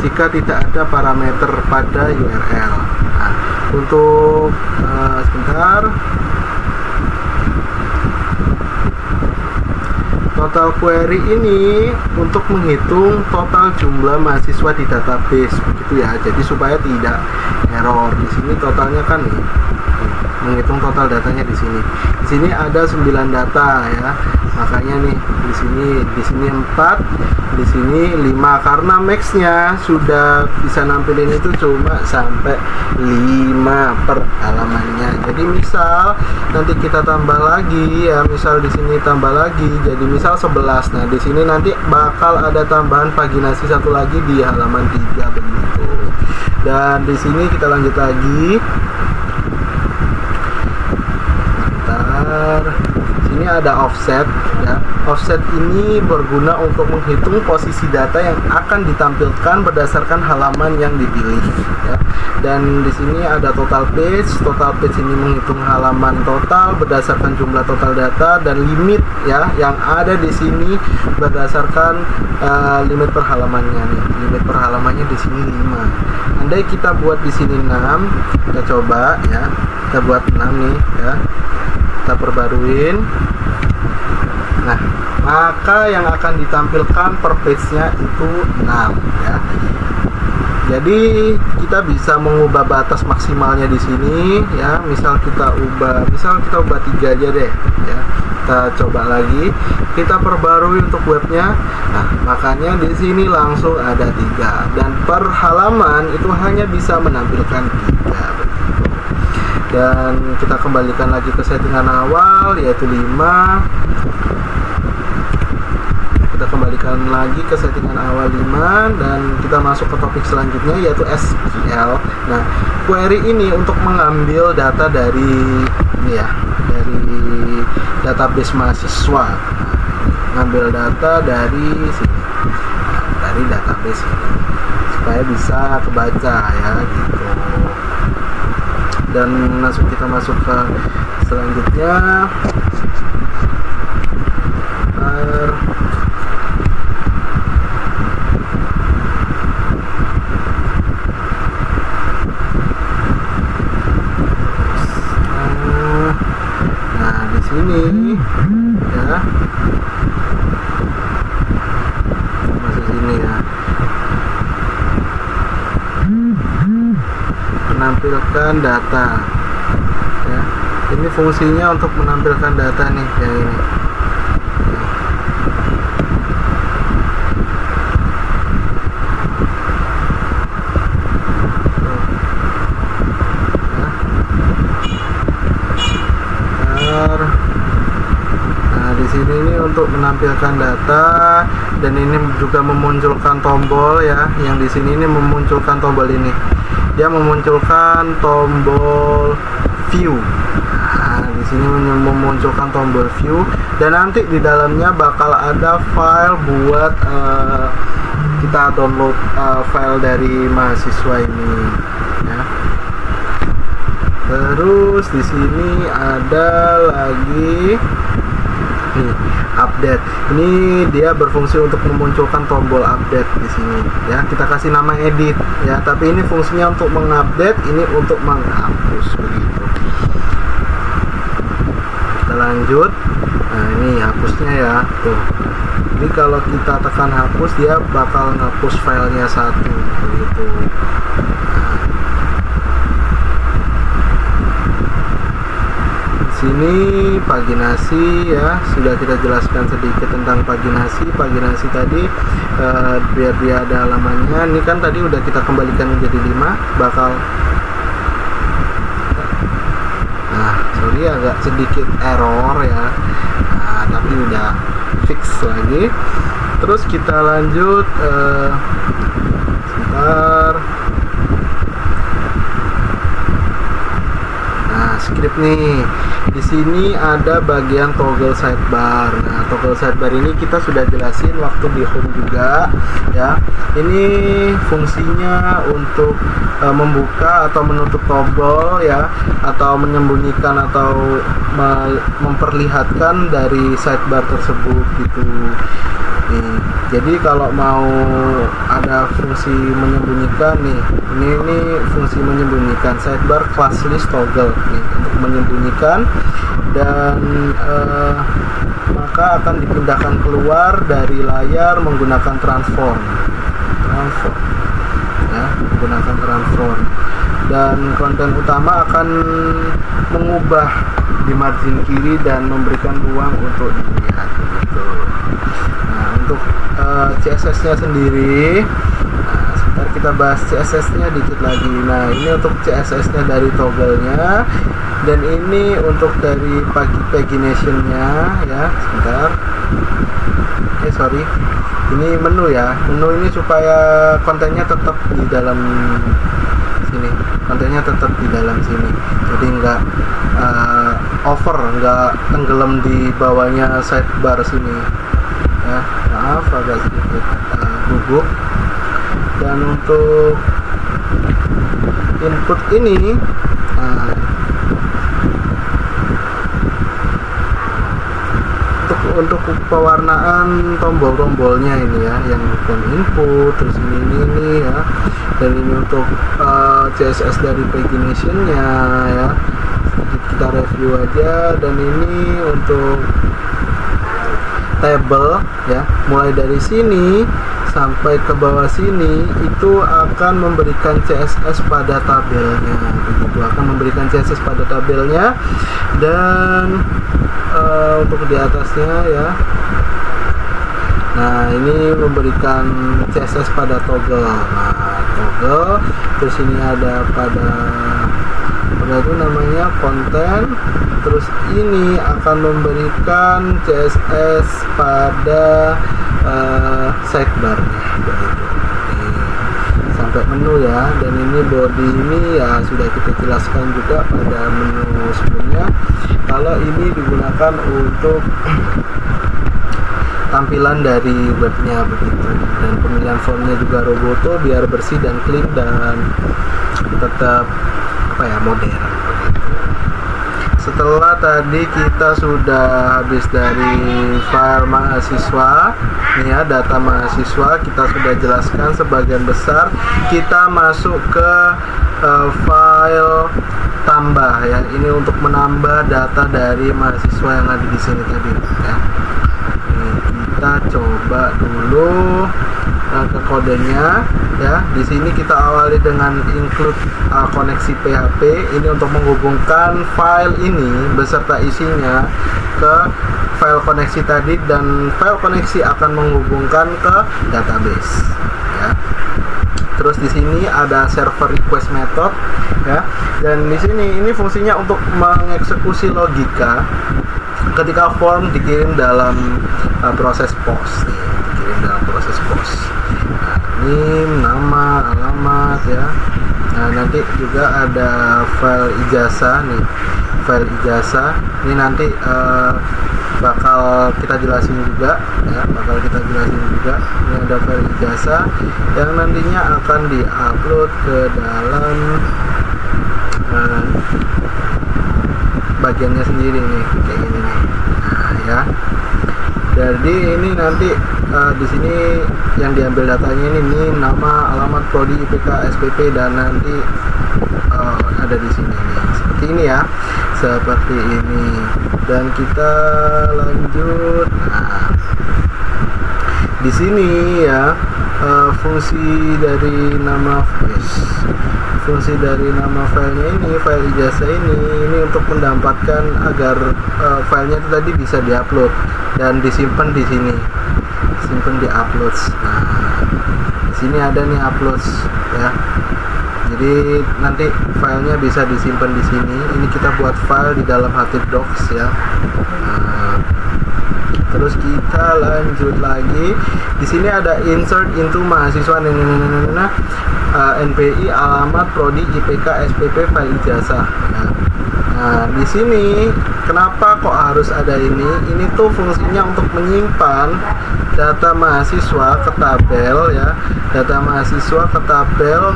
jika tidak ada parameter pada URL. Nah, untuk sebentar. Total query ini untuk menghitung total jumlah mahasiswa di database begitu ya. Jadi supaya tidak error. Di sini totalnya kan nih, menghitung total datanya di sini. Di sini ada 9 data ya. Makanya nih di sini 4, di sini 5 karena max-nya sudah bisa nampilin itu cuma sampai 5 per halamannya. Jadi misal nanti kita tambah lagi ya, misal di sini tambah lagi jadi misal 11. Nah, di sini nanti bakal ada tambahan paginasi satu lagi di halaman 3 begitu. Dan di sini kita lanjut lagi. Bentar. Sini ada offset ya. Offset ini berguna untuk menghitung posisi data yang akan ditampilkan berdasarkan halaman yang dipilih ya. Dan di sini ada total page. Total page ini menghitung halaman total berdasarkan jumlah total data, dan limit ya yang ada di sini berdasarkan limit per halamannya nih. Limit per halamannya di sini 5. Andai kita buat di sini 6, kita coba ya. Kita buat 6 nih ya. Kita perbaruin. Nah, maka yang akan ditampilkan per page-nya itu 6 ya. Jadi kita bisa mengubah batas maksimalnya di sini ya. Misal kita ubah 3 aja deh ya. Kita coba lagi, kita perbarui untuk webnya. Nah, makanya di sini langsung ada 3, dan per halaman itu hanya bisa menampilkan 3. Dan kita kembalikan lagi ke settingan awal yaitu 5. Kita kembalikan lagi ke settingan awal 5 dan kita masuk ke topik selanjutnya yaitu SQL. Nah, query ini untuk mengambil data dari ini ya, dari database mahasiswa. Ngambil data dari sini. Nah, dari database ini supaya bisa kebaca ya gitu. Dan kita masuk ke selanjutnya. Nah, di sini ya. Masuk sini ya. Menampilkan data ya. Ini fungsinya untuk menampilkan data nih ya, ini Untuk menampilkan data, dan ini juga memunculkan tombol ya. Yang di sini ini memunculkan tombol ini. Dia memunculkan tombol view. Nah, di sini memunculkan tombol view, dan nanti di dalamnya bakal ada file buat kita download file dari mahasiswa ini ya. Terus di sini ada lagi nih, update. Ini dia berfungsi untuk memunculkan tombol update di sini ya. Kita kasih nama edit ya, tapi ini fungsinya untuk mengupdate, ini untuk menghapus begitu. Kita lanjut. Nah, ini hapusnya ya. Tuh. Ini kalau kita tekan hapus, dia bakal ngapus filenya satu begitu. Sini paginasi ya, sudah kita jelaskan sedikit tentang paginasi. Paginasi tadi biar dia ada halamannya. Ini kan tadi udah kita kembalikan menjadi 5, bakal sorry agak sedikit error ya, tapi udah fix lagi. Terus kita lanjut sebentar. Script nih. Di sini ada bagian toggle sidebar. Nah, toggle sidebar ini kita sudah jelasin waktu di home juga ya. Ini fungsinya untuk membuka atau menutup tombol ya, atau menyembunyikan atau memperlihatkan dari sidebar tersebut gitu. Nih, jadi kalau mau ada fungsi menyembunyikan nih, ini fungsi menyembunyikan sidebar class list toggle nih, untuk menyembunyikan, dan maka akan dipindahkan keluar dari layar menggunakan transform ya, menggunakan transform, dan konten utama akan mengubah di margin kiri dan memberikan ruang untuk dilihat gitu. Nah, untuk CSS-nya sendiri, sebentar kita bahas CSS-nya dikit lagi. Nah, ini untuk CSS-nya dari toggle-nya, dan ini untuk dari pagination-nya ya. Sebentar. Sorry. Ini menu ya. Menu ini supaya kontennya tetap di dalam sini. Kontennya tetap di dalam sini. Jadi nggak nggak tenggelam di bawahnya sidebar sini. Ya, maaf agak sedikit gugup. Dan untuk input ini untuk pewarnaan tombol-tombolnya ini ya, yang bukan input, terus ini ya, dan ini untuk CSS dari pagination-nya ya. Kita review aja. Dan ini untuk table ya, mulai dari sini sampai ke bawah sini itu akan memberikan CSS pada tabelnya begitu, akan memberikan CSS pada tabelnya. Dan untuk di atasnya ya, nah ini memberikan CSS pada toggle. Nah, toggle, terus ini ada pada itu namanya konten, terus ini akan memberikan CSS pada sidebarnya sampai menu ya. Dan ini body ini ya sudah kita jelaskan juga pada menu sebelumnya, kalau ini digunakan untuk tampilan dari webnya begitu. Dan pemilihan fontnya juga Roboto biar bersih dan clean dan tetap modern begitu. Setelah tadi kita sudah habis dari file mahasiswa nih ya, data mahasiswa kita sudah jelaskan sebagian besar. Kita masuk ke file tambah ya, ini untuk menambah data dari mahasiswa yang ada di sini tadi ya. Ini kita coba dulu ke kodenya ya. Di sini kita awali dengan include koneksi PHP ini untuk menghubungkan file ini beserta isinya ke file koneksi tadi, dan file koneksi akan menghubungkan ke database ya. Terus di sini ada server request method ya, dan di sini ini fungsinya untuk mengeksekusi logika ketika form dikirim dalam proses post nih, dikirim dalam proses post. Nah, ini nama, alamat ya. Nah, nanti juga ada file ijazah nih, file ijazah ini nanti bakal kita jelasin juga ya, ini ada file ijazah yang nantinya akan diupload ke dalam bagiannya sendiri nih, kayak gini nih. Nah ya, jadi ini nanti di sini yang diambil datanya ini nama, alamat, prodi, IPK, SPP, dan nanti ada di sini nih, seperti ini ya, seperti ini. Dan kita lanjut. Nah, di sini ya, fungsi dari nama filenya ini, file ijazah ini untuk mendapatkan agar filenya itu tadi bisa diupload dan disimpan di sini, simpan di uploads. Nah, di sini ada nih uploads ya. Jadi nanti filenya bisa disimpan di sini. Ini kita buat file di dalam HTDocs ya. Nah, terus kita lanjut lagi. Di sini ada insert into mahasiswa NPI, alamat, prodi, IPK, SPP, file ijazah. Nah, di sini kenapa kok harus ada ini? Ini tuh fungsinya untuk menyimpan data mahasiswa ke tabel ya, data mahasiswa ke tabel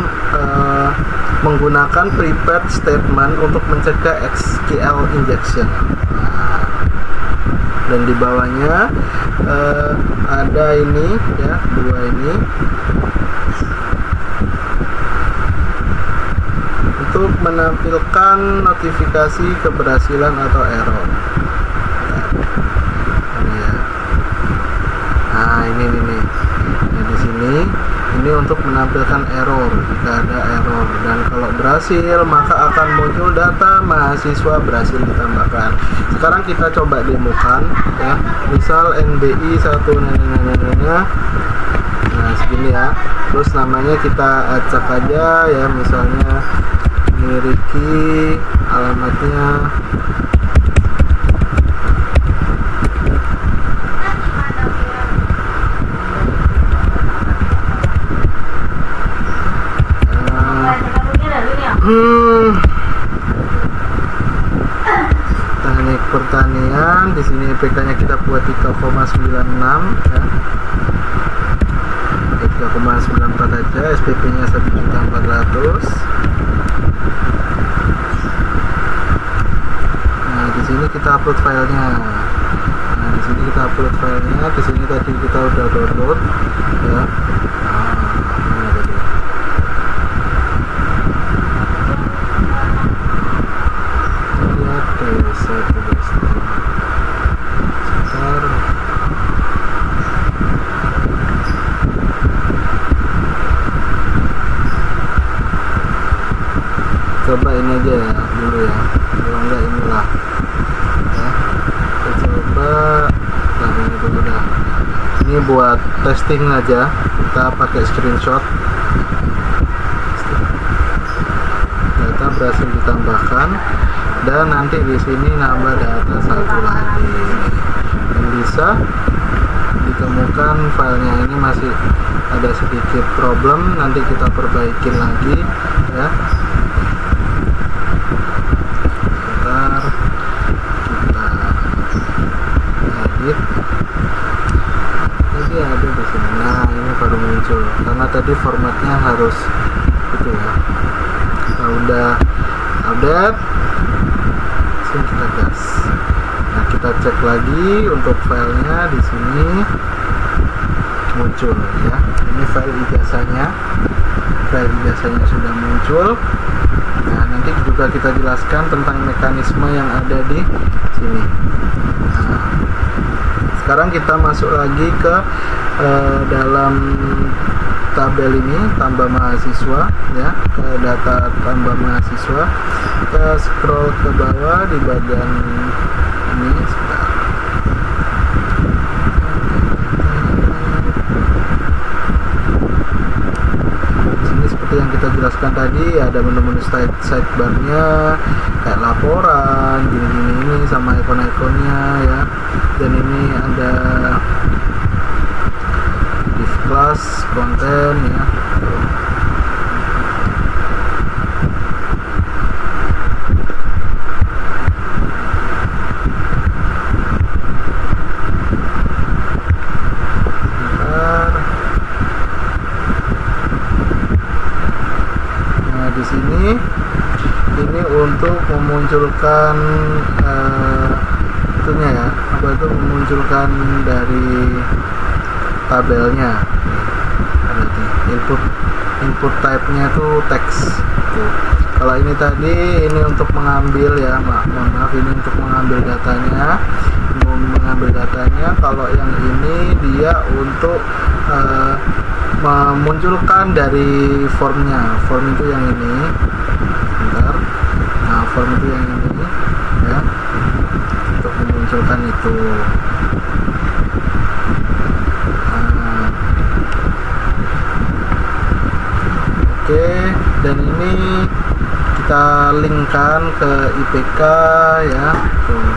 menggunakan prepared statement untuk mencegah SQL injection. Dan di bawahnya ada ini ya, dua ini untuk menampilkan notifikasi keberhasilan atau error. Nah, ini nih. Nah, di sini ini untuk menampilkan error jika ada error, dan kalau berhasil maka akan muncul data mahasiswa berhasil ditambahkan. Sekarang kita coba demokan ya. Misal NBI 1 nah segini ya. Terus namanya kita acak aja ya, misalnya ini Ricky, alamatnya teknik pertanian. Di sini IPK-nya kita buat 3,96 ya. 3,94 aja, SPP-nya 1.400.000. Nah, di sini kita upload filenya. Di sini tadi kita udah download ya. Coba ini aja ya dulu ya, kalau enggak inilah ya. Kita coba ini dulu dah. Ini buat testing aja, kita pakai screenshot. Data berhasil ditambahkan, dan nanti di sini nambah data satu lagi, dan bisa ditemukan filenya ini masih ada sedikit problem, nanti kita perbaikin lagi ya. Jadi ada di sini. Nah, ini baru muncul karena tadi formatnya harus gitu ya. Nah, udah update, sini kita gas. Nah, kita cek lagi untuk filenya. Di sini muncul ya. Ini file ijazahnya sudah muncul. Nah, nanti juga kita jelaskan tentang mekanisme yang ada di sini. Nah, sekarang kita masuk lagi ke dalam tabel ini tambah mahasiswa ya, ke data tambah mahasiswa. Kita scroll ke bawah di bagian ini sebentar. Sini seperti yang kita jelaskan tadi, ada menu-menu sidebar-nya kayak laporan gini-gini ini sama ikon-ikonnya ya. Dan ini ada div class, konten ya. Nah, di sini ini untuk memunculkan itunya ya, apa itu, memunculkan dari tabelnya. Ada input type-nya tuh teks tuh. Kalau ini tadi ini untuk mengambil ya, mohon maaf, ini untuk mengambil datanya, kalau yang ini dia untuk memunculkan dari formnya. Form itu yang ini, bentar. Nah, form itu yang ini ya, untuk memunculkan itu. Oke, dan ini kita linkkan ke IPK ya. Tuh.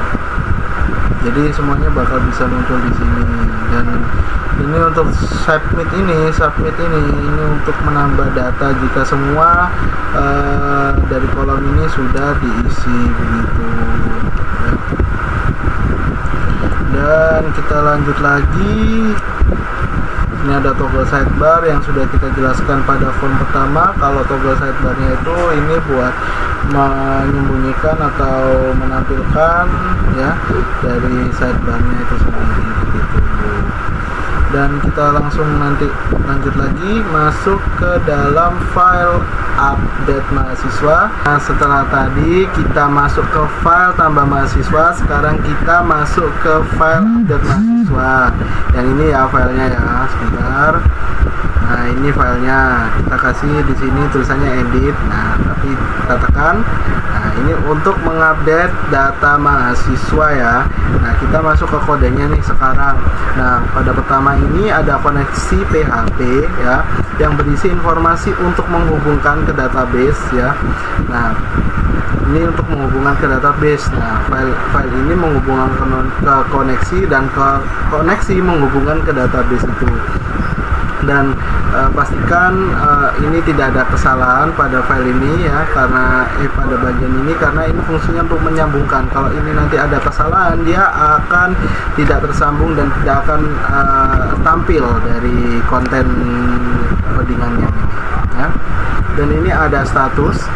Jadi semuanya bakal bisa muncul di sini. Dan ini untuk submit ini untuk menambah data jika semua dari kolom ini sudah diisi begitu ya. Dan kita lanjut lagi. Ini ada toggle sidebar yang sudah kita jelaskan pada form pertama. Kalau toggle sidebarnya itu ini buat menyembunyikan atau menampilkan ya dari sidebarnya itu sendiri begitu. Dan kita langsung nanti lanjut lagi masuk ke dalam file update mahasiswa. Nah, setelah tadi kita masuk ke file tambah mahasiswa, sekarang kita masuk ke file update mahasiswa. Yang ini ya filenya ya, sebentar. Nah, ini filenya. Kita kasih di sini tulisannya edit. Nah, tapi kita tekan. Nah, ini untuk mengupdate data mahasiswa ya. Nah, kita masuk ke kodenya nih sekarang. Nah, pada pertama ini ada koneksi PHP ya, yang berisi informasi untuk menghubungkan ke database ya. Nah, ini untuk menghubungkan ke database. Nah, file ini menghubungkan ke koneksi, dan ke koneksi menghubungkan ke database itu. Dan pastikan ini tidak ada kesalahan pada file ini ya, karena pada bagian ini, karena ini fungsinya untuk menyambungkan. Kalau ini nanti ada kesalahan, dia akan tidak tersambung dan tidak akan tampil dari konten codingannya ya. Dan ini ada status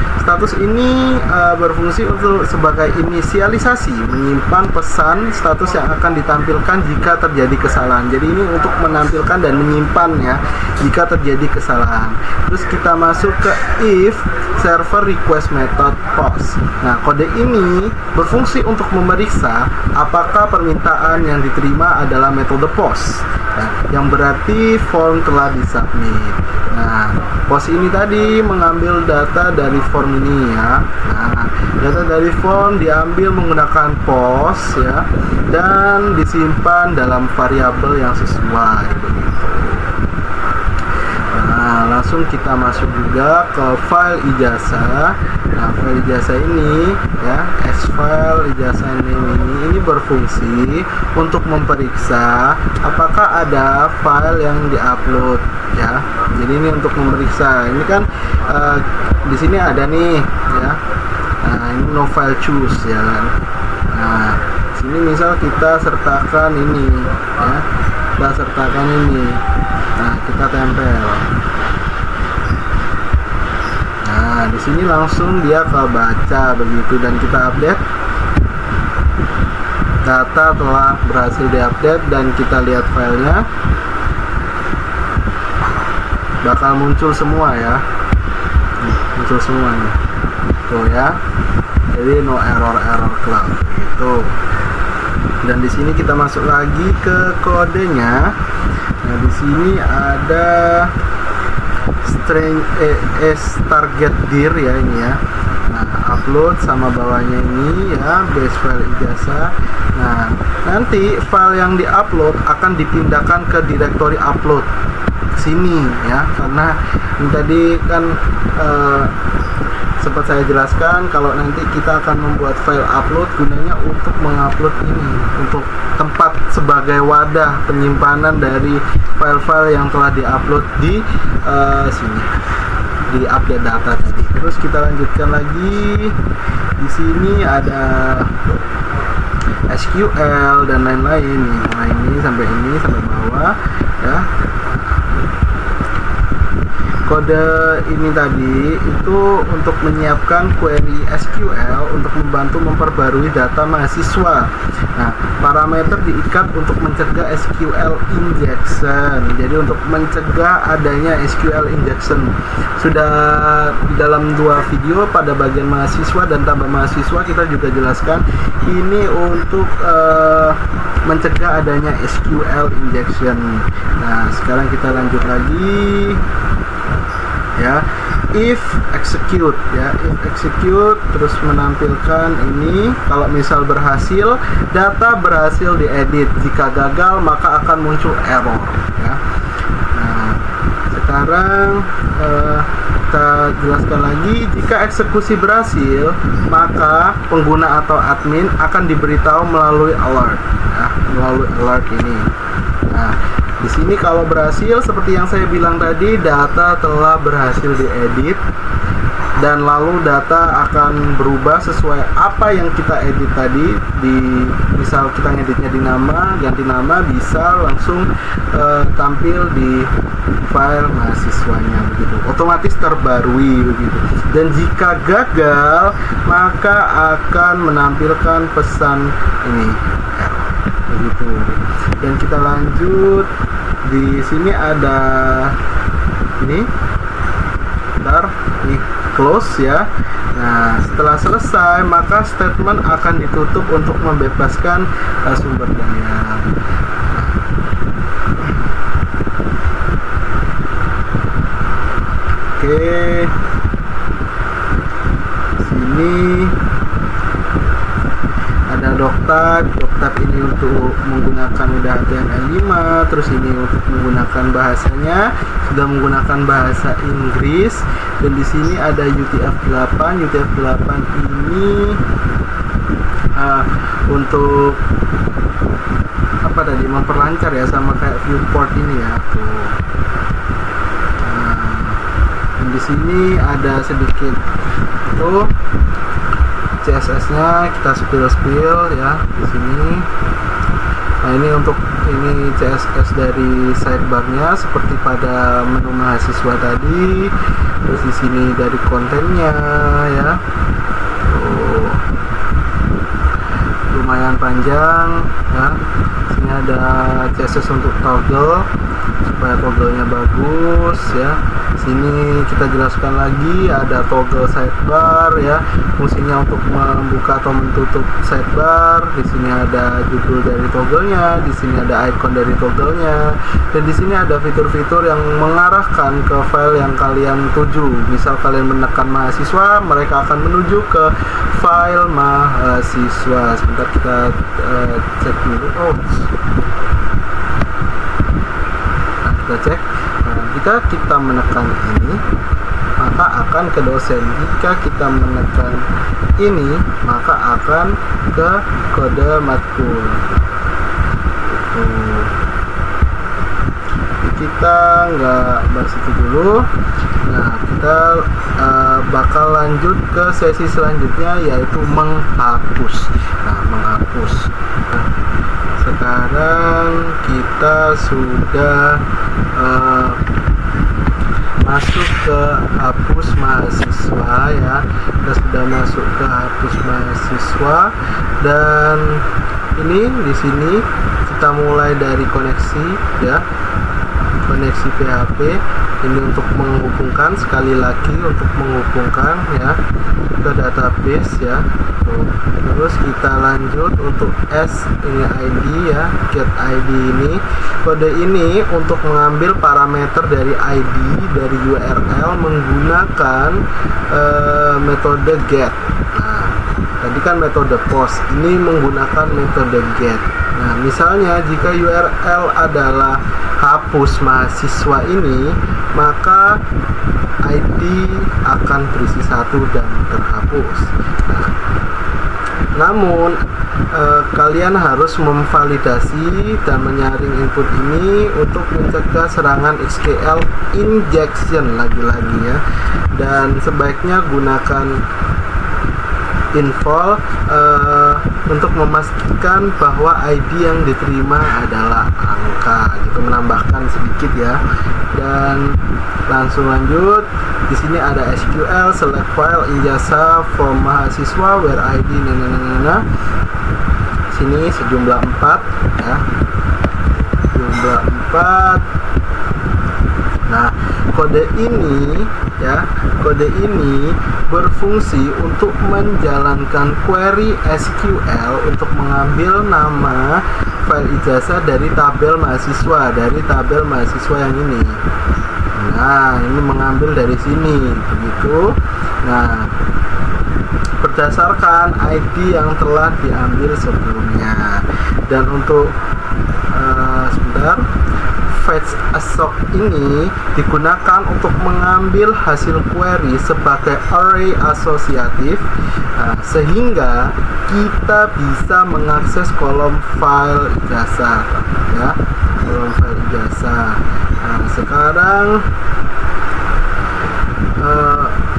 ini berfungsi untuk sebagai inisialisasi, menyimpan pesan status yang akan ditampilkan jika terjadi kesalahan. Jadi ini untuk menampilkan dan menyimpan ya jika terjadi kesalahan. Terus kita masuk ke if server request method post. Nah, kode ini berfungsi untuk memeriksa apakah permintaan yang diterima adalah metode post ya, yang berarti form telah disubmit. Nah, post ini tadi mengambil data dari form ini ya. Nah, data dari form diambil menggunakan post ya, dan disimpan dalam variabel yang sesuai begitu. Nah, langsung kita masuk juga ke file ijazah. Nah, file ijazah ini ya, file ijazah ini berfungsi untuk memeriksa apakah ada file yang diupload ya. Jadi ini untuk memeriksa. Ini kan di sini ada nih ya. Nah, ini no file choose ya kan. Nah, sini misal kita sertakan ini ya. Kita sertakan ini. Nah, kita tempel. Nah, di sini langsung dia kebaca begitu, dan kita update. Data telah berhasil diupdate dan kita lihat filenya. Bakal muncul semua ya. Muncul semua nih. Tuh ya. Jadi no error cloud gitu. Dan di sini kita masuk lagi ke kodenya. Nah, di sini ada string target dir ya ini ya. Nah, upload sama bawahnya ini ya, base file ijazah. Nah, nanti file yang diupload akan dipindahkan ke direktori upload sini ya, karena tadi kan sempat saya jelaskan kalau nanti kita akan membuat file upload gunanya untuk mengupload ini, untuk tempat sebagai wadah penyimpanan dari file-file yang telah diupload di sini, di update data tadi. Terus kita lanjutkan lagi. Di sini ada SQL dan lain-lain nih. Nah, ini sampai bawah ya. Kode ini tadi itu untuk menyiapkan query SQL untuk membantu memperbarui data mahasiswa. Nah, parameter diikat untuk mencegah SQL injection. Jadi untuk mencegah adanya SQL injection. Sudah di dalam 2 video pada bagian mahasiswa dan tambah mahasiswa kita juga jelaskan ini untuk mencegah adanya SQL injection. Nah, sekarang kita lanjut lagi. Ya, if execute ya, if execute terus menampilkan ini kalau misal berhasil, data berhasil diedit. Jika gagal maka akan muncul error ya. Nah, sekarang kita jelaskan lagi, jika eksekusi berhasil maka pengguna atau admin akan diberitahu melalui alert ya, melalui alert ini. Nah, di sini kalau berhasil seperti yang saya bilang tadi, data telah berhasil diedit dan lalu data akan berubah sesuai apa yang kita edit tadi. Misal kita ngeditnya di nama, ganti nama, bisa langsung tampil di file mahasiswanya begitu. Otomatis terbarui begitu. Dan jika gagal maka akan menampilkan pesan ini error begitu. Dan kita lanjut. Di sini ada ini, bentar, ini close ya. Nah, setelah selesai maka statement akan ditutup untuk membebaskan sumber daya. Oke, sini ada doktab ini untuk menggunakan udah HTML5, terus ini untuk menggunakan bahasanya sudah menggunakan bahasa Inggris, dan di sini ada UTF-8 ini untuk apa tadi, memperlancar ya, sama kayak viewport ini ya tuh. Dan di sini ada sedikit tuh CSS-nya, kita spill ya di sini. Nah, ini untuk ini CSS dari sidebar-nya seperti pada menu mahasiswa tadi. Terus di sini dari kontennya ya. Lumayan panjang ya. Sini ada CSS untuk toggle supaya toggle-nya bagus ya. Sini kita jelaskan lagi ada toggle sidebar ya, fungsinya untuk membuka atau menutup sidebar. Di sini ada judul dari toggle-nya, di sini ada icon dari toggle-nya, dan di sini ada fitur-fitur yang mengarahkan ke file yang kalian tuju. Misal kalian menekan mahasiswa, mereka akan menuju ke file mahasiswa. Sebentar kita cek dulu. Nah, kita cek. Jika kita menekan ini maka akan ke dosen, jika kita menekan ini maka akan ke kode matkul. Kita nggak bahas itu dulu. Nah, kita bakal lanjut ke sesi selanjutnya, yaitu menghapus. Nah, menghapus. Nah, sekarang kita sudah masuk ke hapus mahasiswa ya. Kita sudah masuk ke hapus mahasiswa, dan ini di sini kita mulai dari koneksi ya. koneksi PHP ini untuk menghubungkan, sekali lagi untuk menghubungkan ya ke database ya. Terus kita lanjut untuk S ini ID ya, get ID ini. Kode ini untuk mengambil parameter dari ID dari URL menggunakan metode get. Nah, tadi kan metode post, ini menggunakan metode get. Nah, misalnya jika URL adalah hapus mahasiswa ini, maka ID akan berisi 1 dan terhapus. Nah, namun kalian harus memvalidasi dan menyaring input ini untuk mencegah serangan SQL injection lagi-lagi ya. Dan sebaiknya gunakan info untuk memastikan bahwa ID yang diterima adalah angka gitu, menambahkan sedikit ya. Dan langsung lanjut, di sini ada SQL select file ijazah from mahasiswa where ID sini sejumlah 4 ya, jumlah 4. Nah, kode ini ya, kode ini berfungsi untuk menjalankan query SQL untuk mengambil nama file ijazah dari tabel mahasiswa, yang ini. Nah, ini mengambil dari sini begitu. Nah, berdasarkan ID yang telah diambil sebelumnya. Dan untuk fetch assoc ini digunakan untuk mengambil hasil query sebagai array asosiatif, sehingga kita bisa mengakses kolom file ijazah ya, kolom file ijazah. Nah, sekarang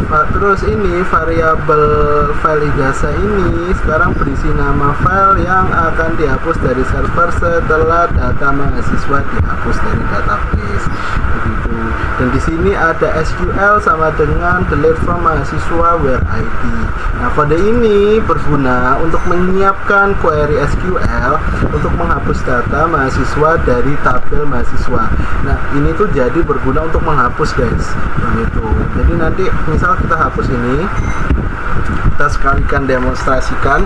terus ini variabel file ijazah ini sekarang berisi nama file yang akan dihapus dari server setelah data mahasiswa dihapus dari database begitu. Dan di sini ada SQL sama dengan delete from mahasiswa where ID. Nah, kode ini berguna untuk menyiapkan query SQL untuk menghapus data mahasiswa dari tabel mahasiswa. Nah, ini tuh jadi berguna untuk menghapus guys begitu. Jadi nanti misal kita hapus ini, kita sekalikan demonstrasikan.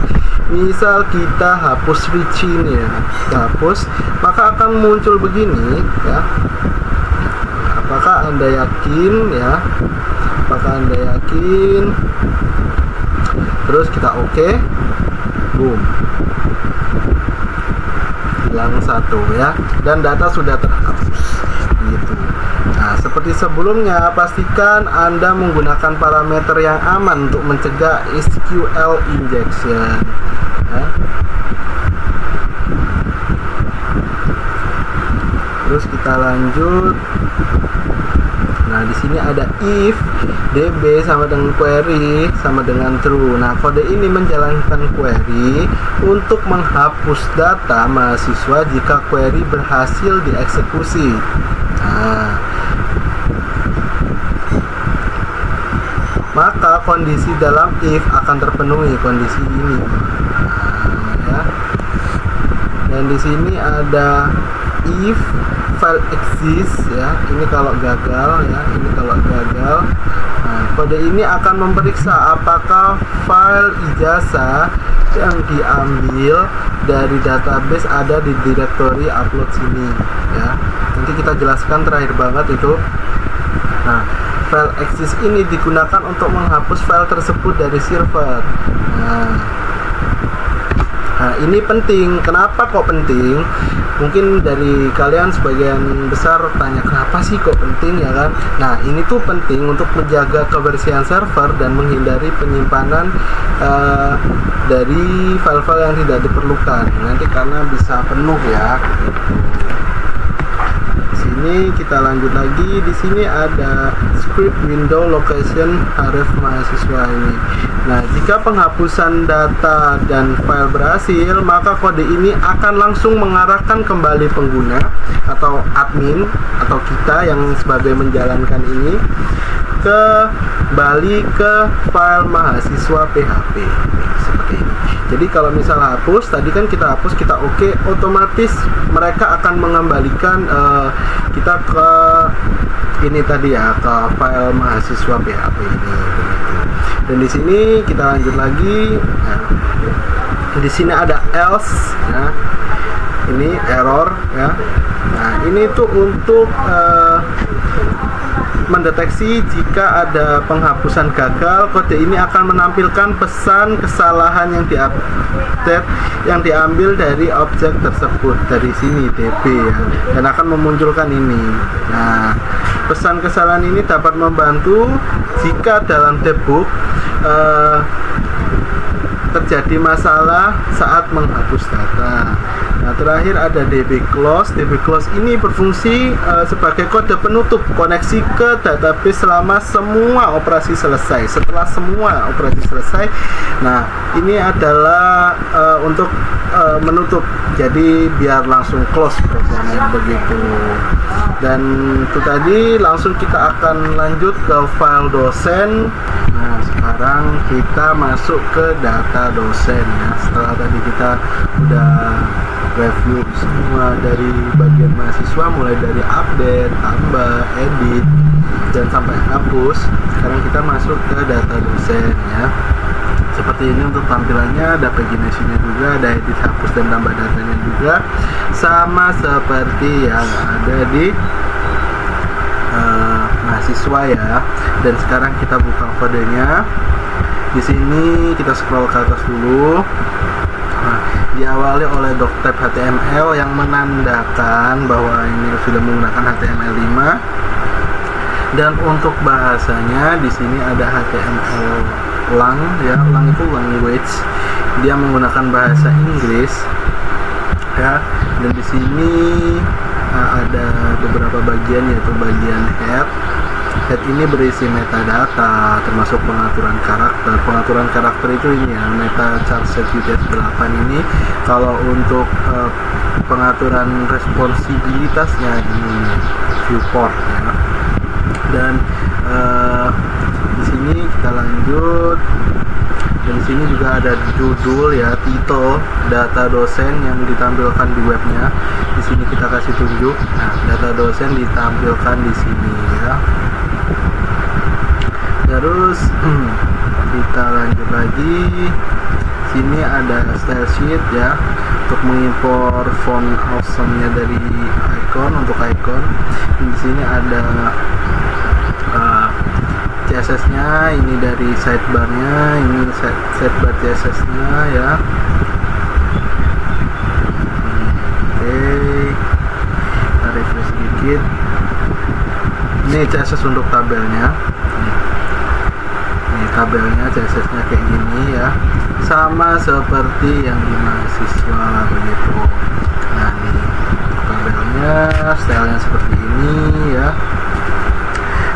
Misal kita hapus switch ini ya, kita hapus, maka akan muncul begini ya. Apakah Anda yakin ya? Apakah Anda yakin? Terus kita oke, boom, hilang 1 ya, dan data sudah terhapus gitu. Nah, seperti sebelumnya, pastikan Anda menggunakan parameter yang aman untuk mencegah SQL injection ya. Terus kita lanjut. Nah, di sini ada if db sama dengan query sama dengan true. Nah, kode ini menjalankan query untuk menghapus data mahasiswa jika query berhasil dieksekusi. Nah, maka kondisi dalam if akan terpenuhi, kondisi ini. Nah, ya. Dan di sini ada if file exists ya, ini kalau gagal ya, ini kalau gagal. Nah, kode ini akan memeriksa apakah file ijazah yang diambil dari database ada di direktori upload sini ya. Nanti kita jelaskan terakhir banget itu. Nah, file exist ini digunakan untuk menghapus file tersebut dari server. Nah, ini penting. Kenapa kok penting? Mungkin dari kalian sebagian besar tanya kenapa sih kok penting ya kan? Nah, ini tuh penting untuk menjaga kebersihan server dan menghindari penyimpanan dari file-file yang tidak diperlukan. Nanti karena bisa penuh ya. Sini kita lanjut lagi. Di sini ada script window location href mahasiswa ini. Nah, jika penghapusan data dan file berhasil, maka kode ini akan langsung mengarahkan kembali pengguna atau admin atau kita yang sebagai menjalankan ini kembali ke file mahasiswa PHP seperti ini. Jadi kalau misal hapus, tadi kan kita hapus, kita oke, otomatis mereka akan mengembalikan kita ke ini tadi ya, ke file mahasiswa PHP ini. Dan di sini kita lanjut lagi. Nah, di sini ada else, ya. Ini error, ya. Nah, ini tuh untuk mendeteksi jika ada penghapusan gagal, kode ini akan menampilkan pesan kesalahan yang diupdate yang diambil dari objek tersebut dari sini DB ya, dan akan memunculkan ini. Nah, pesan kesalahan ini dapat membantu jika dalam debug terjadi masalah saat menghapus data. Nah, terakhir ada DB close. DB close ini berfungsi sebagai kode penutup koneksi ke database selama semua operasi selesai. Setelah semua operasi selesai, nah ini adalah untuk menutup. Jadi biar langsung close programnya begitu. Dan itu tadi, langsung kita akan lanjut ke file dosen. Nah, sekarang kita masuk ke data dosen ya. Setelah tadi kita udah review semua dari bagian mahasiswa, mulai dari update, tambah, edit, dan sampai hapus. Sekarang kita masuk ke data dosen ya. Seperti ini untuk tampilannya, ada paginasinya juga, ada edit, hapus, dan tambah datanya juga, sama seperti yang ada di mahasiswa ya. Dan sekarang kita buka kodenya. Di sini kita scroll ke atas dulu. Nah, diawali oleh doctype HTML yang menandakan bahwa ini sudah menggunakan HTML5. Dan untuk bahasanya di sini ada HTML lang ya, lang itu language. Dia menggunakan bahasa Inggris ya. Dan di sini ada beberapa bagian, yaitu bagian head. Head ini berisi metadata, termasuk pengaturan karakter. Pengaturan karakter itu ini ya, meta charset UTF-8 ini. Kalau untuk pengaturan responsibilitasnya ini viewport ya. Dan di sini kita lanjut. Dan di sini juga ada judul ya, title data dosen yang ditampilkan di webnya. Di sini kita kasih tunjuk. Nah, data dosen ditampilkan di sini ya. Terus kita lanjut lagi. Sini ada style sheet ya, untuk mengimpor font awesome-nya dari icon, untuk icon. Di sini ada CSS-nya, ini dari sidebar-nya, ini sidebar CSS-nya ya. Oke, kita refresh sedikit. Ini CSS untuk tabelnya. Ini tabelnya, CSS-nya kayak gini ya, sama seperti yang di mahasiswa begitu. Nah, ini tabelnya, stylenya seperti ini ya.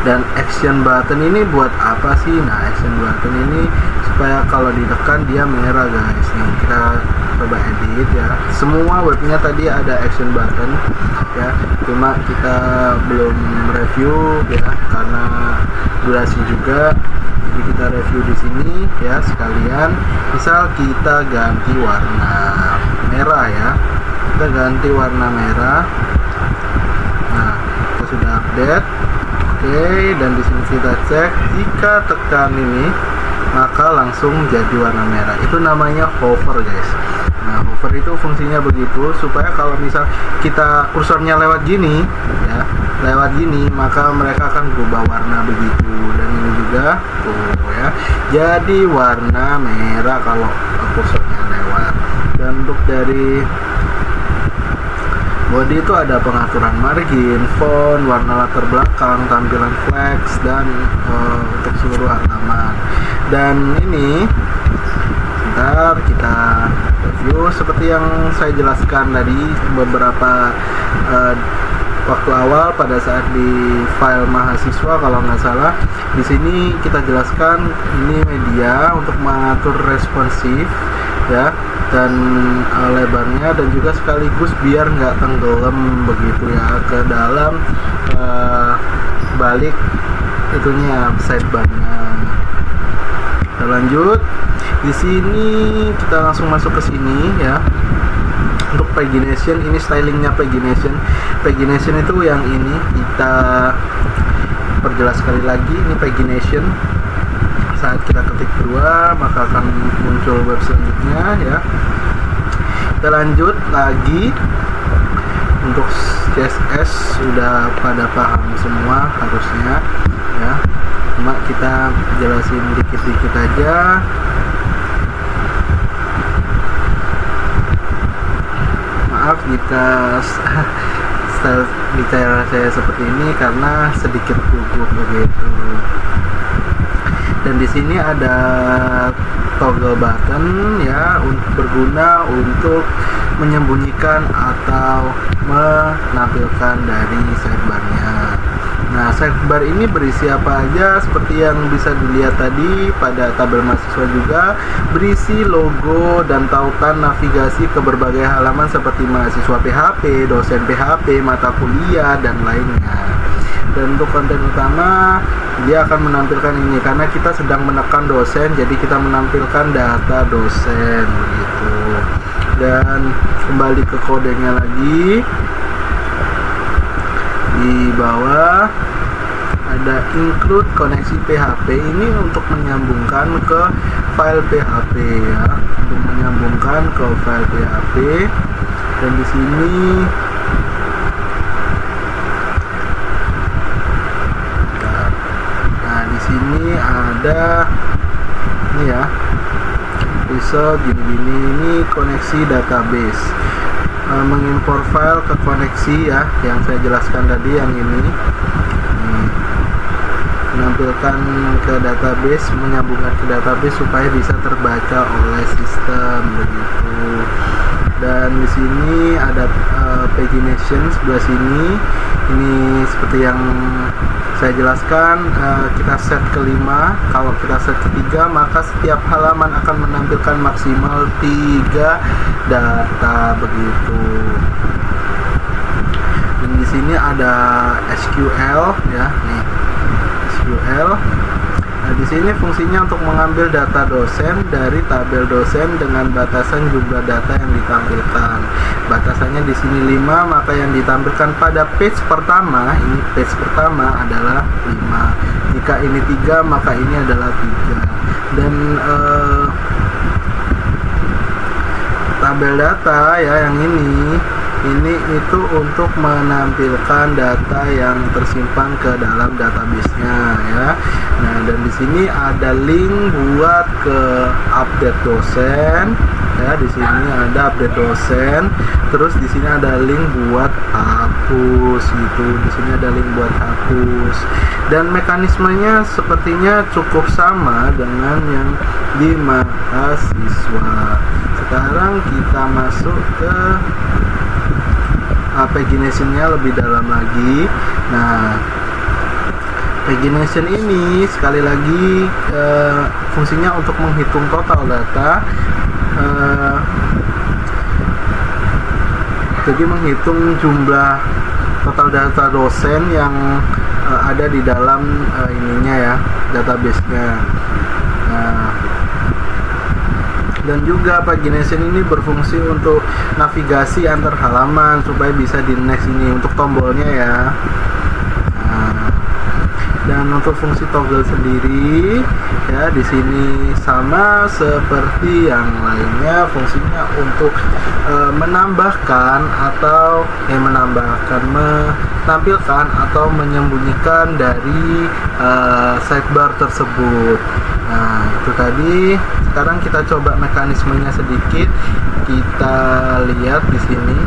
Dan action button ini buat apa sih? Nah, action button ini supaya kalau ditekan dia merah guys. Nih, kita coba edit ya. Semua webnya tadi ada action button ya, cuma kita belum review ya karena durasi juga. Jadi kita review di sini ya sekalian. Misal kita ganti warna merah ya, kita ganti warna merah. Nah, kita sudah update. Oke, dan di sini kita cek, jika tekan ini maka langsung jadi warna merah. Itu namanya hover guys. Nah, hover itu fungsinya begitu supaya kalau misal kita kursornya lewat gini ya, lewat gini, maka mereka akan berubah warna begitu. Dan ini juga tuh ya, jadi warna merah kalau kursornya lewat. Dan untuk dari body itu ada pengaturan margin, font, warna latar belakang, tampilan flex, dan untuk seluruh halaman. Dan ini sebentar kita review seperti yang saya jelaskan tadi beberapa waktu awal pada saat di file mahasiswa kalau nggak salah. Di sini kita jelaskan ini media untuk mengatur responsif ya, dan lebarnya, dan juga sekaligus biar nggak tenggelam begitu ya ke dalam balik itunya sidebarnya. Kita lanjut. Di sini kita langsung masuk ke sini ya. Untuk pagination, ini stylingnya pagination. Pagination itu yang ini, kita perjelas sekali lagi. Ini pagination. Saat kita ketik 2 maka akan muncul web selanjutnya ya. Kita lanjut lagi. Untuk CSS sudah pada paham semua harusnya ya, cuma kita jelasin dikit-dikit aja. Maaf jika style bicara saya seperti ini karena sedikit gugup begitu. Dan di sini ada toggle button ya, berguna untuk menyembunyikan atau menampilkan dari sidebarnya. Nah, sidebar ini berisi apa aja? Seperti yang bisa dilihat tadi pada tabel mahasiswa juga, berisi logo dan tautan navigasi ke berbagai halaman seperti mahasiswa PHP, dosen PHP, mata kuliah, dan lainnya. Dan untuk konten utama, dia akan menampilkan ini karena kita sedang menekan dosen, jadi kita menampilkan data dosen begitu. Dan kembali ke kodenya lagi, di bawah ada include koneksi PHP, ini untuk menyambungkan ke file PHP ya, untuk menyambungkan ke file PHP. Dan di sini sini ada ini ya, bisa gini-gini, ini koneksi database, mengimpor file ke koneksi ya, yang saya jelaskan tadi yang ini, menampilkan ke database, menyambungkan ke database supaya bisa terbaca oleh sistem begitu. Dan di sini ada pagination sebelah sini, ini seperti yang saya jelaskan, kita set ke 5. Kalau kita set ke 3 maka setiap halaman akan menampilkan maksimal 3 data begitu. Dan di sini ada SQL ya, nih SQL. Nah, di sini fungsinya untuk mengambil data dosen dari tabel dosen dengan batasan jumlah data yang ditampilkan. Batasannya di sini 5, maka yang ditampilkan pada page pertama, ini page pertama adalah 5. Jika ini 3, maka ini adalah 3. Dan tabel data ya yang ini itu untuk menampilkan data yang tersimpan ke dalam database-nya ya. Nah, dan di sini ada link buat ke update dosen ya. Di sini ada update dosen. Terus di sini ada link buat hapus gitu. Di sini ada link buat hapus. Dan mekanismenya sepertinya cukup sama dengan yang di mahasiswa. Sekarang kita masuk ke pagination-nya lebih dalam lagi. Nah, pagination ini sekali lagi fungsinya untuk menghitung total data. Jadi menghitung jumlah total data dosen yang ada di dalam ininya ya, database-nya. Nah, dan juga pagination ini berfungsi untuk navigasi antar halaman supaya bisa di next ini untuk tombolnya ya. Nah, dan untuk fungsi toggle sendiri ya di sini sama seperti yang lainnya, fungsinya untuk menampilkan atau menyembunyikan dari sidebar tersebut. Nah, itu tadi. Sekarang kita coba mekanismenya sedikit. Kita lihat di sini.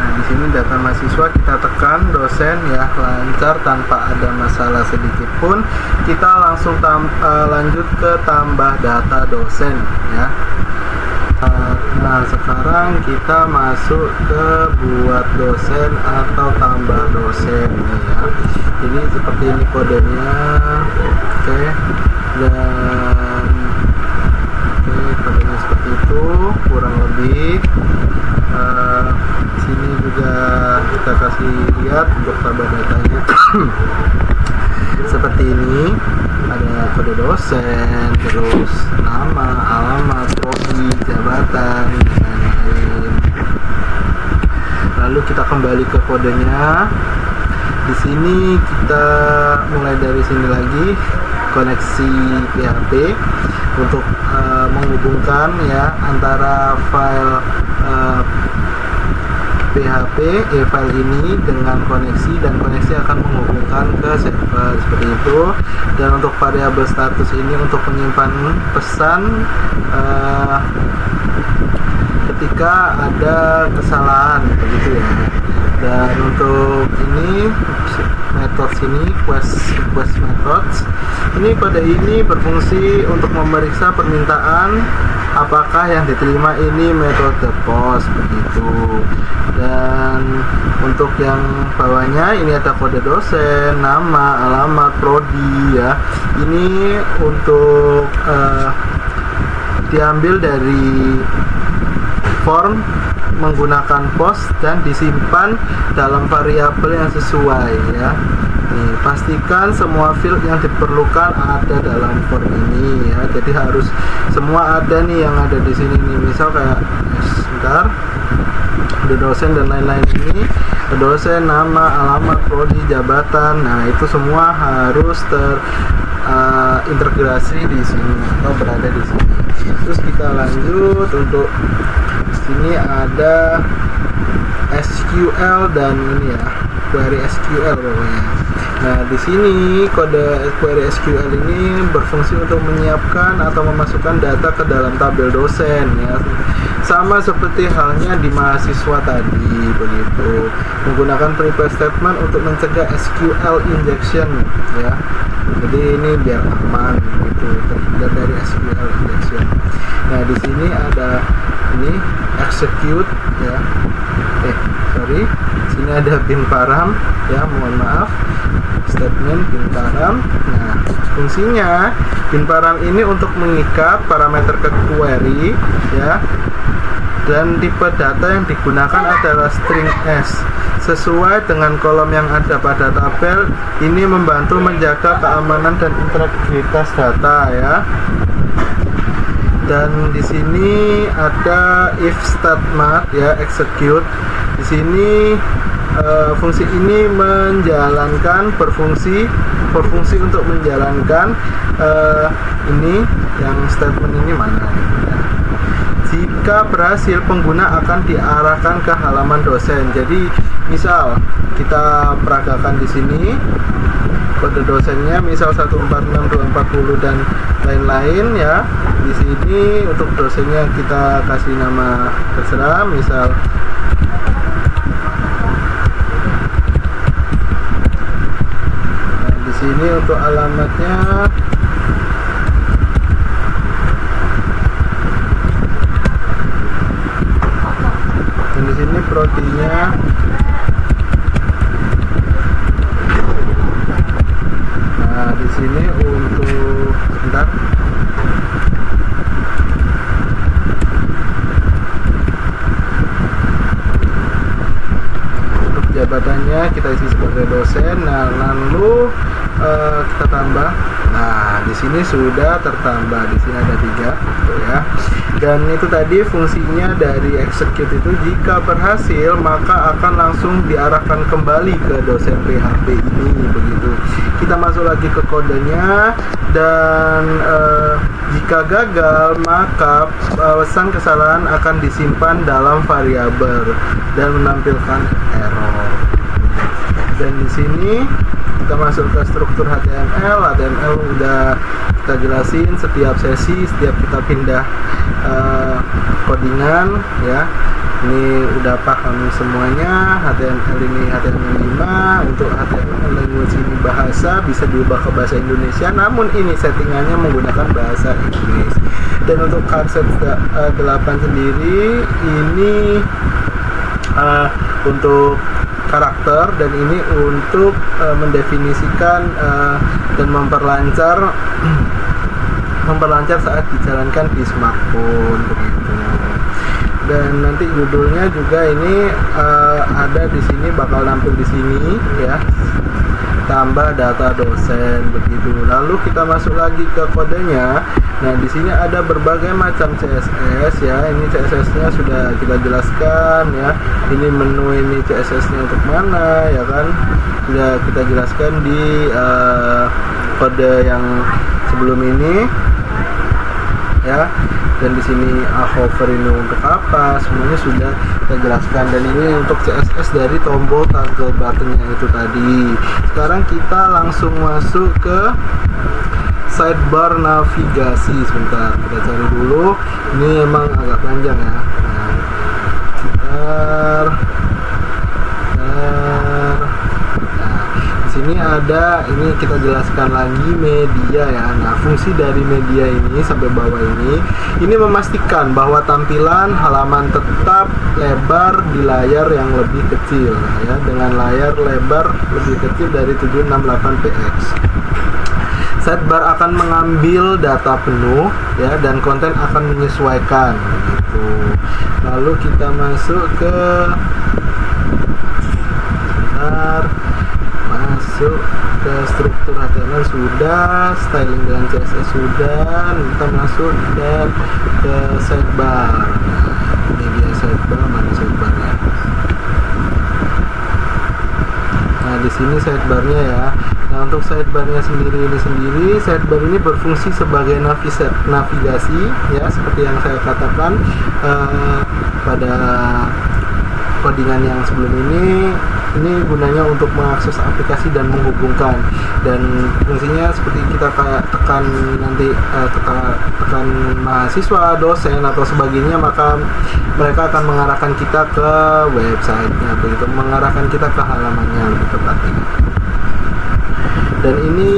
Nah, di sini data mahasiswa kita tekan dosen ya, lancar tanpa ada masalah sedikit pun. Kita langsung lanjut ke tambah data dosen ya. Nah, sekarang kita masuk ke buat dosen atau tambah dosen ya. Ini seperti ini kodenya. Oke. Dan kodenya seperti itu kurang lebih. Sini juga kita kasih kasih lihat untuk tabel datanya. Seperti ini, ada kode dosen, terus nama, alamat, prodi, jabatan, dan lain-lain. Lalu kita kembali ke kodenya. Di sini kita mulai dari sini lagi, koneksi PHP untuk menghubungkan ya antara file PHP file ini dengan koneksi, dan koneksi akan menghubungkan ke server seperti itu. Dan untuk variabel status ini untuk menyimpan pesan ketika ada kesalahan begitu ya. Dan untuk ini metode sini request methods, ini kode ini berfungsi untuk memeriksa permintaan apakah yang diterima ini metode POST begitu. Dan untuk yang bawahnya ini ada kode dosen, nama, alamat, prodi ya. Ini untuk diambil dari form menggunakan POST dan disimpan dalam variabel yang sesuai ya. Nih, pastikan semua field yang diperlukan ada dalam form ini ya. Jadi harus semua ada nih yang ada di sini nih. Misal kayak sebentar, ada dosen dan lain-lain ini, dosen, nama, alamat, prodi, jabatan. Nah, itu semua harus terintegrasi di sini atau berada di sini. Terus kita lanjut, untuk sini ada SQL dan ini ya, query SQL pokoknya. Nah, di sini kode query SQL ini berfungsi untuk menyiapkan atau memasukkan data ke dalam tabel dosen ya. Sama seperti halnya di mahasiswa tadi begitu. Menggunakan prepare statement untuk mencegah SQL injection ya. Jadi ini biar aman gitu, terhindar dari SQL injection. Nah, di sini ada ini execute ya. Sini ada bin param ya, mohon maaf, statement bin param. Nah, fungsinya bin param ini untuk mengikat parameter ke query ya, dan tipe data yang digunakan adalah string S sesuai dengan kolom yang ada pada tabel. Ini membantu menjaga keamanan dan integritas data ya. Dan di sini ada if statement ya, execute. Di sini fungsi ini berfungsi untuk menjalankan ini yang statement ini mana ya. Jika berhasil, pengguna akan diarahkan ke halaman dosen. Jadi misal kita peragakan di sini kode dosennya, misal 146, 240 dan lain-lain ya. Di sini untuk dosennya kita kasih nama terserah, misal di sini untuk alamatnya dan di sini prodinya. Nah, di sini untuk sebentar. Untuk jabatannya kita isi sebagai dosen. Nah, lalu kita tambah. Nah, di sini sudah tertambah. Di sini ada 3, gitu ya. Dan itu tadi fungsinya dari execute itu, jika berhasil maka akan langsung diarahkan kembali ke dosen PHP ini begitu. Kita masuk lagi ke kodenya, dan jika gagal maka pesan kesalahan akan disimpan dalam variabel dan menampilkan error. Dan di sini kita masuk ke struktur HTML. HTML udah kita jelasin setiap sesi, setiap kita pindah codingan ya. Ini udah paham semuanya. HTML ini HTML 5. Untuk HTML language ini bahasa bisa diubah ke bahasa Indonesia, namun ini settingannya menggunakan bahasa Inggris. Dan untuk Carset 8 sendiri ini untuk karakter, dan ini untuk mendefinisikan dan memperlancar saat dijalankan di smartphone begitu. Dan nanti judulnya juga ini ada di sini, bakal nampil di sini ya, tambah data dosen begitu. Lalu kita masuk lagi ke kodenya. Nah, di sini ada berbagai macam CSS ya. Ini CSS-nya sudah kita jelaskan ya. Ini menu ini CSS-nya untuk mana ya kan? Sudah kita jelaskan di kode yang sebelum ini ya. Dan di sini hover ini untuk apa? Semuanya sudah kita jelaskan. Dan ini untuk CSS dari tombol toggle buttonnya itu tadi. Sekarang kita langsung masuk ke sidebar navigasi. Sebentar, kita cari dulu. Ini emang agak panjang ya. Nah, sebentar. Sini ada, ini kita jelaskan lagi media ya. Nah, fungsi dari media ini sampai bawah ini memastikan bahwa tampilan halaman tetap lebar di layar yang lebih kecil ya, dengan layar lebar lebih kecil dari 768px. Sidebar akan mengambil data penuh ya, dan konten akan menyesuaikan gitu. Lalu kita masuk ke ke struktur HTML sudah, styling dengan CSS sudah, kita masuk dan ke sidebar. Ini dia sidebar, mana sidebarnya? Nah, di sini sidebarnya ya. Nah, untuk sidebarnya sendiri, sidebar ini berfungsi sebagai navigasi ya, seperti yang saya katakan pada codingan yang sebelum ini gunanya untuk mengakses aplikasi dan menghubungkan, dan fungsinya seperti kita kayak tekan nanti tekan mahasiswa, dosen atau sebagainya, maka mereka akan mengarahkan kita ke websitenya begitu, mengarahkan kita ke halamannya lebih tepatnya. Dan ini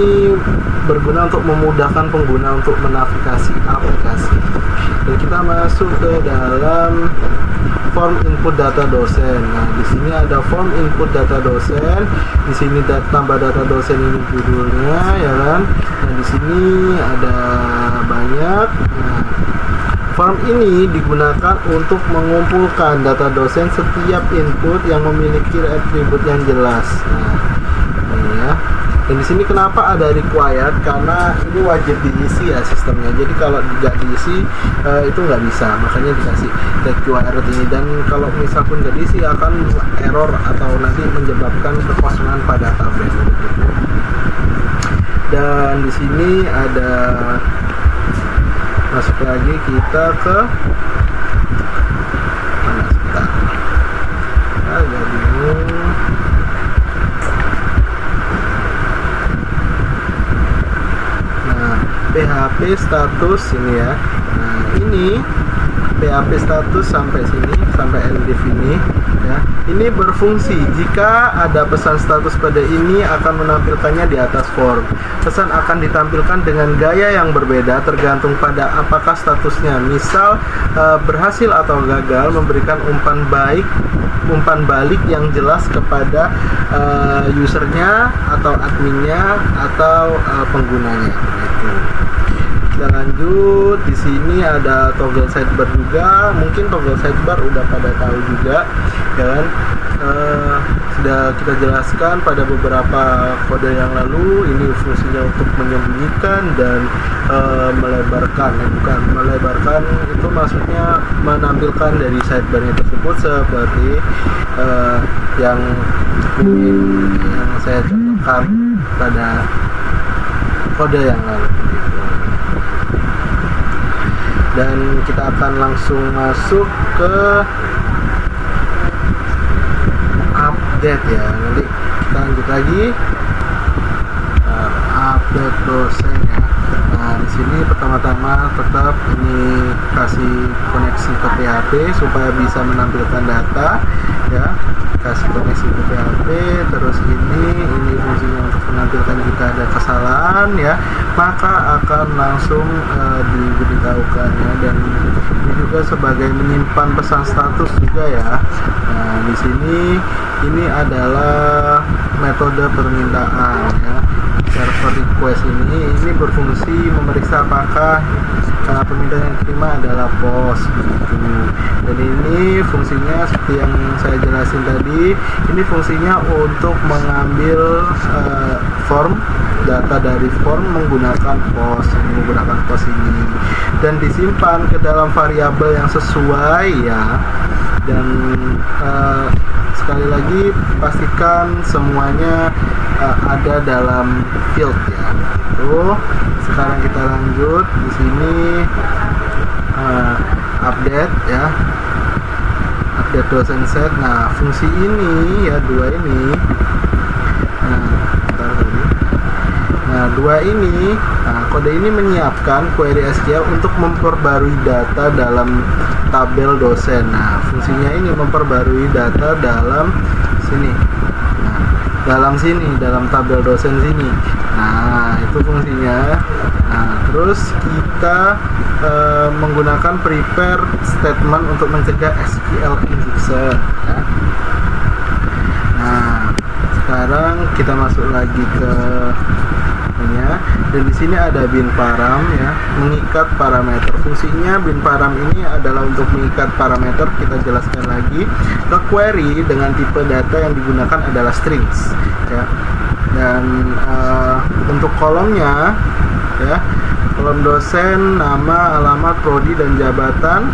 berguna untuk memudahkan pengguna untuk menavigasi aplikasi. Dan kita masuk ke dalam form input data dosen. Nah, di sini ada form input data dosen. Di sini tambah data dosen ini judulnya ya kan. Nah, di sini ada banyak. Nah, form ini digunakan untuk mengumpulkan data dosen setiap input yang memiliki atribut yang jelas. Nah, ini ya. Dan di sini kenapa ada required? Karena ini wajib diisi ya sistemnya. Jadi kalau tidak diisi itu nggak bisa, makanya dikasih required ini. Dan kalau misalkan nggak diisi akan error atau nanti menyebabkan kekosongan pada tabel gitu. Dan di sini ada, masuk lagi kita ke mana, sebentar, agak bingung. PHP status ini ya. Nah, ini PHP status sampai sini, sampai elif ini ya. Ini berfungsi jika ada pesan status pada ini akan menampilkannya di atas form. Pesan akan ditampilkan dengan gaya yang berbeda tergantung pada apakah statusnya. Misal berhasil atau gagal, memberikan umpan balik yang jelas kepada usernya atau adminnya atau penggunanya gitu. Kita lanjut. Di sini ada toggle sidebar juga. Mungkin toggle sidebar udah pada tahu juga ya kan. Sudah kita jelaskan pada beberapa kode yang lalu. Ini fungsinya untuk menyembunyikan dan melebarkan. Bukan melebarkan, itu maksudnya menampilkan dari sidebarnya tersebut seperti yang saya contohkan pada kode yang lalu gitu. Dan kita akan langsung masuk ke update ya. Nanti kita lanjut lagi update dosen ya. Nah, di sini pertama-tama tetap ini kasih koneksi ke PHP supaya bisa menampilkan data ya. Kasih koneksi ke PHP, terus ini fungsinya untuk menampilkan jika ada kesalahan ya, maka akan langsung diberitahukan ya. Dan ini juga sebagai menyimpan pesan status juga ya. Nah, di sini ini adalah metode permintaan ya. server request ini berfungsi memeriksa apakah permintaan yang diterima adalah POS gitu. Dan ini fungsinya seperti yang saya jelasin tadi, ini fungsinya untuk mengambil form, data dari form menggunakan POS ini dan disimpan ke dalam variabel yang sesuai ya. Dan sekali lagi pastikan semuanya ada dalam field ya. Itu sekarang kita lanjut di sini, update ya, update dosen set. Nah fungsi ini ya, dua ini, dua ini, kode ini menyiapkan query SQL untuk memperbarui data dalam tabel dosen. Nah fungsinya ini memperbarui data dalam sini, dalam tabel dosen sini. Nah itu fungsinya. Nah terus kita menggunakan prepare statement untuk mencegah SQL injection ya. Nah sekarang kita masuk lagi ke dan di sini ada bin param ya, mengikat parameter. Fungsinya bin param ini adalah untuk mengikat parameter. Kita jelaskan lagi ke query dengan tipe data yang digunakan adalah strings ya. Dan untuk kolomnya ya, kolom dosen, nama, alamat, prodi, dan jabatan.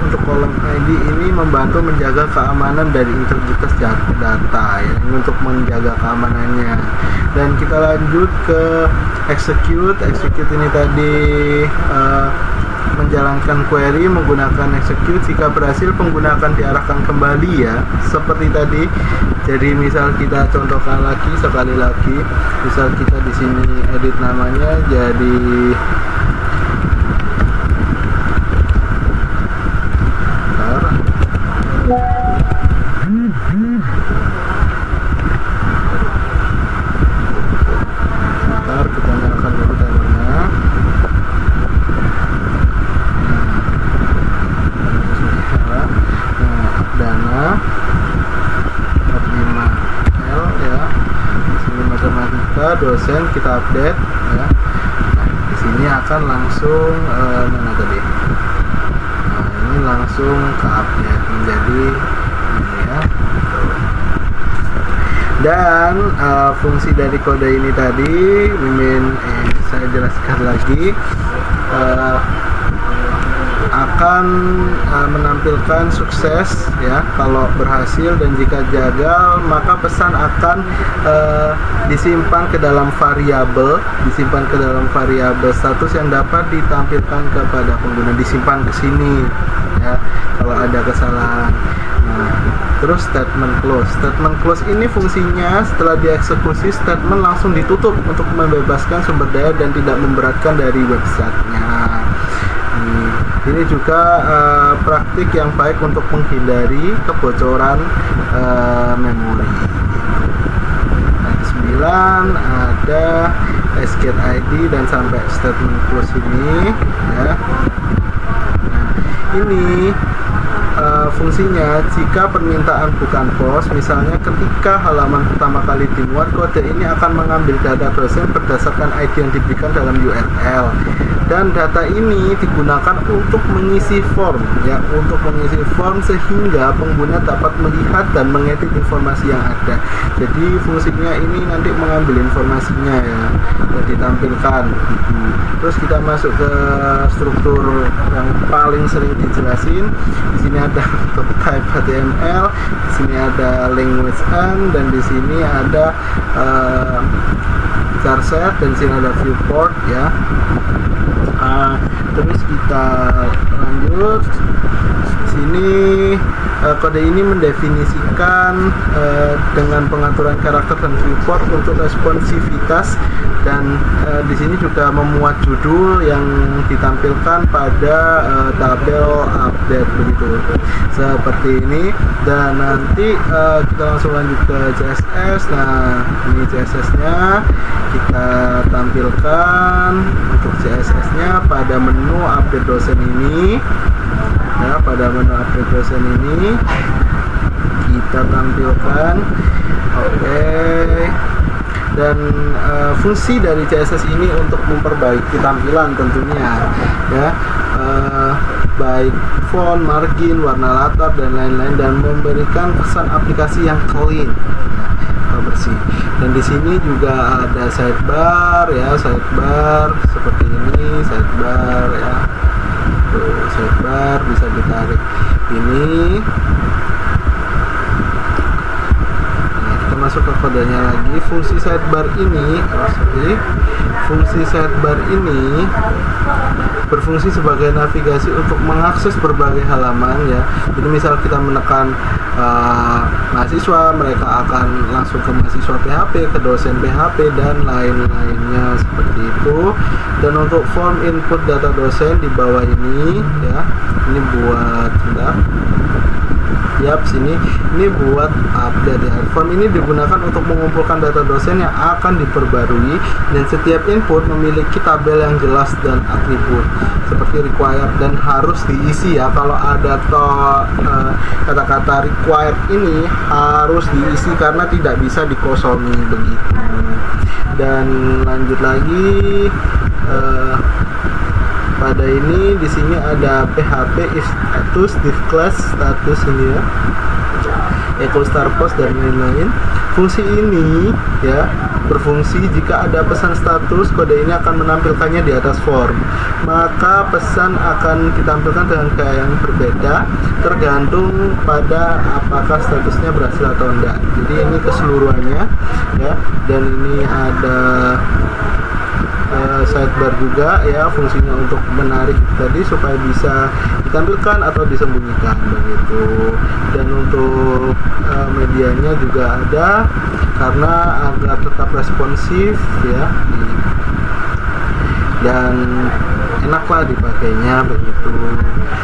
Untuk kolom ID ini membantu menjaga keamanan dari integritas data ya, ini untuk menjaga keamanannya. Dan kita lanjut ke execute ini tadi menjalankan query menggunakan execute. Jika berhasil, pengguna akan diarahkan kembali ya, seperti tadi. Jadi misal kita contohkan lagi sekali lagi, misal kita di sini edit namanya jadi kita nyalakan dulu timernya. Dana 45L ya. Di sini matematika dosen kita update ya. Nah, di sini akan langsung mana tadi? Nah, ini langsung ke update menjadi ini ya. Dan fungsi dari kode ini tadi saya jelaskan lagi, akan menampilkan sukses ya kalau berhasil, dan jika gagal maka pesan akan disimpan ke dalam variabel status yang dapat ditampilkan kepada pengguna, disimpan ke sini ya kalau ada kesalahan. Nah, terus statement close ini fungsinya setelah dieksekusi statement langsung ditutup untuk membebaskan sumber daya dan tidak memberatkan dari websitenya. Ini juga praktik yang baik untuk menghindari kebocoran memori. Nah, 9 ada SGET ID dan sampai statement close ini ya. Nah, ini fungsinya jika permintaan bukan POS, misalnya ketika halaman pertama kali dimuat, kode ini akan mengambil data dosen berdasarkan ID yang diberikan dalam URL, dan data ini digunakan untuk mengisi form ya, sehingga pengguna dapat melihat dan mengedit informasi yang ada. Jadi fungsinya ini nanti mengambil informasinya ya, dan ditampilkan gitu. Terus kita masuk ke struktur yang paling sering dijelasin. Di sini ada untuk type HTML, di sini ada language and, dan di sini ada char set, dan di sini ada viewport ya. Terus kita lanjut. Sini kode ini mendefinisikan dengan pengaturan karakter dan viewport untuk responsivitas, dan di sini juga memuat judul yang ditampilkan pada tabel update begitu seperti ini. Dan nanti kita langsung lanjut ke CSS. Nah, ini CSS-nya kita tampilkan. Untuk CSS-nya pada menu update dosen ini ya, pada menu update dosen ini kita tampilkan. Oke. dan fungsi dari CSS ini untuk memperbaiki tampilan tentunya ya, baik font, margin, warna latar dan lain-lain, dan memberikan kesan aplikasi yang clean ya, bersih. Dan di sini juga ada sidebar ya, sidebar seperti ini, sidebar ya. Tuh, sidebar bisa ditarik ini. Masuk ke kodenya lagi. Fungsi sidebar ini fungsi sidebar ini berfungsi sebagai navigasi untuk mengakses berbagai halaman ya. Jadi misal kita menekan mahasiswa, mereka akan langsung ke mahasiswa PHP, ke dosen PHP dan lain-lainnya seperti itu. Dan untuk form input data dosen di bawah ini ya, ini buat sini ini buat update ya. Form ini digunakan untuk mengumpulkan data dosen yang akan diperbarui, dan setiap input memiliki tabel yang jelas dan atribut seperti required dan harus diisi ya. Kalau ada kata-kata required ini harus diisi karena tidak bisa dikosongi begitu. Dan lanjut lagi, pada ini di sini ada PHP if status div class status ini ya, echo star post dan lain-lain. Fungsi ini ya berfungsi jika ada pesan status, kode ini akan menampilkannya di atas form. Maka pesan akan ditampilkan dengan gaya yang berbeda tergantung pada apakah statusnya berhasil atau enggak. Jadi ini keseluruhannya ya, dan ini ada sidebar juga ya, fungsinya untuk menarik tadi supaya bisa ditampilkan atau disembunyikan begitu. Dan untuk medianya juga ada karena agar tetap responsif ya, dan enaklah dipakainya begitu.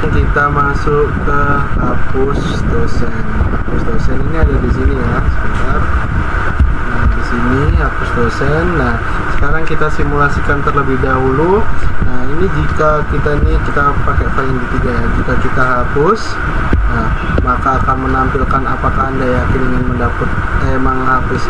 Kita masuk ke hapus dosen. Hapus dosen ini ada di sini ya, sebentar. Nah, di sini hapus dosen. Nah, sekarang kita simulasikan terlebih dahulu. Nah, ini jika kita pakai file yang ketiga ya, jika kita hapus, nah, maka akan menampilkan apakah Anda yakin ingin menghapus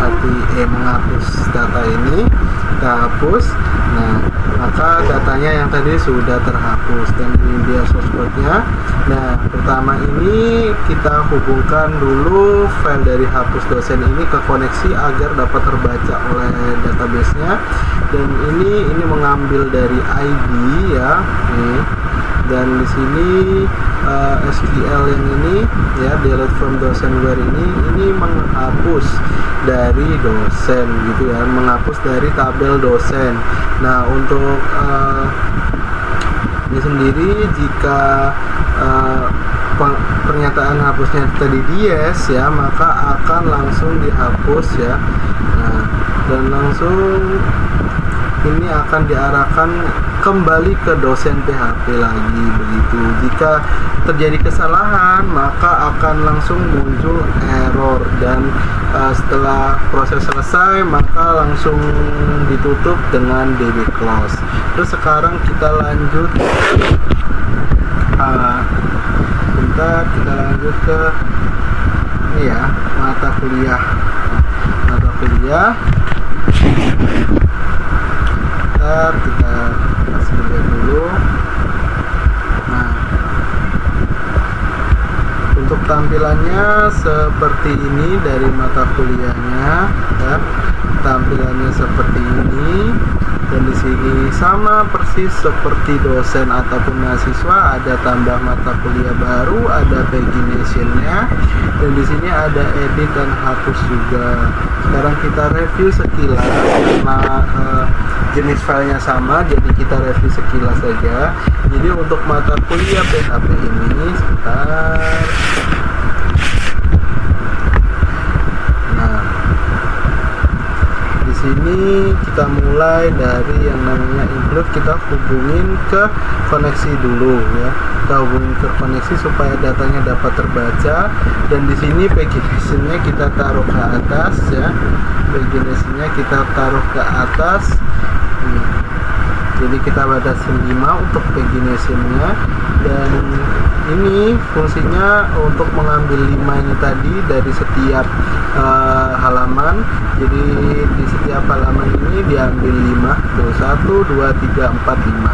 data ini. Kita hapus. Nah, maka datanya yang tadi sudah terhapus, dan ini dia source code-nya. Nah, pertama ini kita hubungkan dulu file dari hapus dosen ini ke koneksi agar dapat terbaca oleh database-nya. Dan ini mengambil dari ID ya, nih. Dan di sini SQL yang ini ya, delete from dosen where ini menghapus dari dosen gitu ya, menghapus dari tabel dosen. Nah, untuk ini sendiri jika pernyataan hapusnya tadi yes ya, maka akan langsung dihapus ya. Nah, dan langsung ini akan diarahkan kembali ke dosen PHP lagi begitu. Jika terjadi kesalahan, maka akan langsung muncul error, dan setelah proses selesai maka langsung ditutup dengan db close. Terus sekarang kita lanjut kita lanjut ke ini ya, mata kuliah. Kita kasih lihat dulu. Nah, untuk tampilannya seperti ini dari mata kuliahnya ya, tampilannya seperti ini. Dan di sini sama persis seperti dosen ataupun mahasiswa, ada tambah mata kuliah baru, ada pagination-nya, dan di sini ada edit dan hapus juga. Sekarang kita review sekilas karena jenis filenya sama, jadi kita review sekilas saja. Jadi untuk mata kuliah PHP ini, sebentar. Sini kita mulai dari yang namanya include, kita hubungin ke koneksi dulu ya. Kita hubungin ke koneksi supaya datanya dapat terbaca, dan di sini pagination-nya kita taruh ke atas ya. Pagination-nya kita taruh ke atas. Jadi kita batasin 5 untuk pagination-nya, dan ini fungsinya untuk mengambil 5 ini tadi dari setiap halaman. Jadi di setiap halaman ini diambil 5 tuh, 1, 2, 3, 4, 5.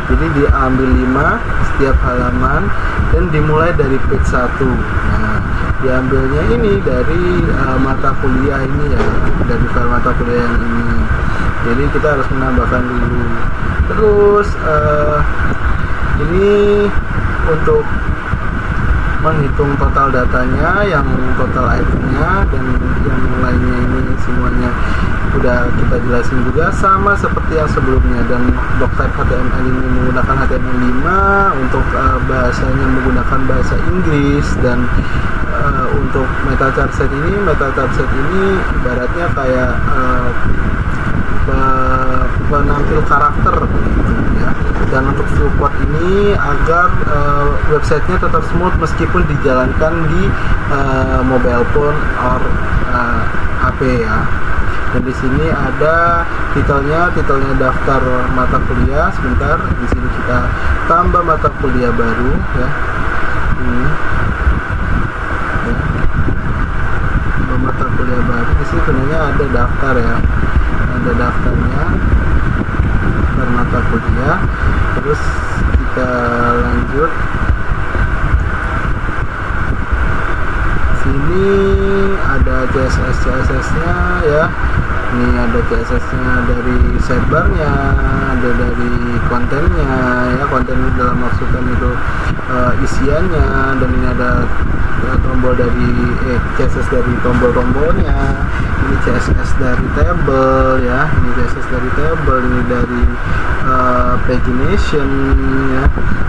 Jadi diambil 5 setiap halaman dan dimulai dari page 1. Nah, diambilnya ini dari mata kuliah ini ya, dari file mata kuliah yang ini. Jadi kita harus menambahkan dulu. Terus ini untuk menghitung total datanya, yang total itemnya dan yang lainnya ini semuanya udah kita jelasin juga, sama seperti yang sebelumnya. Dan doctype HTML ini menggunakan HTML5, untuk bahasanya menggunakan bahasa Inggris. Dan untuk meta chart set ini ibaratnya kayak penampil karakter gitu ya. Dan untuk viewport ini agar websitenya tetap smooth meskipun dijalankan di mobile phone or HP ya. Dan di sini ada titelnya daftar mata kuliah. Sebentar, di sini kita tambah mata kuliah baru ya. Ini ya. Tambah mata kuliah baru. Di sini sebenarnya ada daftar ya. Ada daftarnya, daftar mata kuliah. Terus kita lanjut. Sini ada CSS-nya ya. Ini ada CSS-nya dari sidebar-nya, ada dari kontennya ya. Konten dalam maksudnya itu isiannya. Dan ini ada tombol dari CSS dari tombol-tombolnya. Ini CSS dari table ya. Ini CSS dari table, ini dari pagination ya.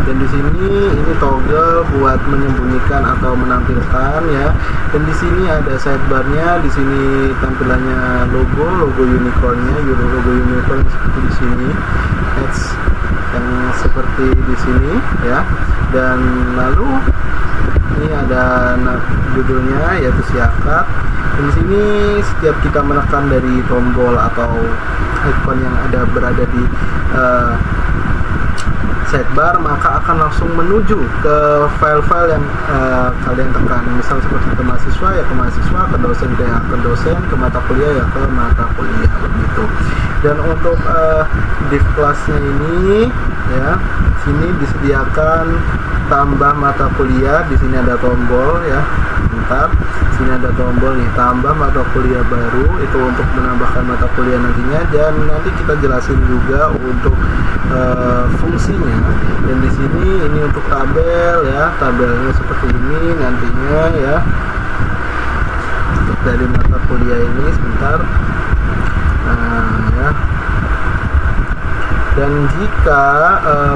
Dan di sini ini toggle buat menyembunyikan atau menampilkan ya. Dan di sini ada sidebar-nya. Di sini tampilannya logo unicorn-nya, logo unicorn seperti di sini. Ads yang seperti di sini ya. Dan lalu ini ada judulnya yaitu siakat. Di sini setiap kita menekan dari tombol atau icon yang berada di sidebar, maka akan langsung menuju ke file-file yang kalian tekan. Misal seperti ke mahasiswa ya ke mahasiswa, ke dosen ya ke dosen, ke mata kuliah ya ke mata kuliah begitu. Dan untuk div kelasnya ini ya, sini disediakan tambah mata kuliah. Di sini ada tombol ya. Bentar, sini ada tombol nih, tambah mata kuliah baru, itu untuk menambahkan mata kuliah nantinya. Dan nanti kita jelasin juga untuk fungsinya. Dan di sini ini untuk tabel ya, tabelnya seperti ini nantinya ya. Untuk dari mata kuliah ini sebentar. Nah ya. Dan jika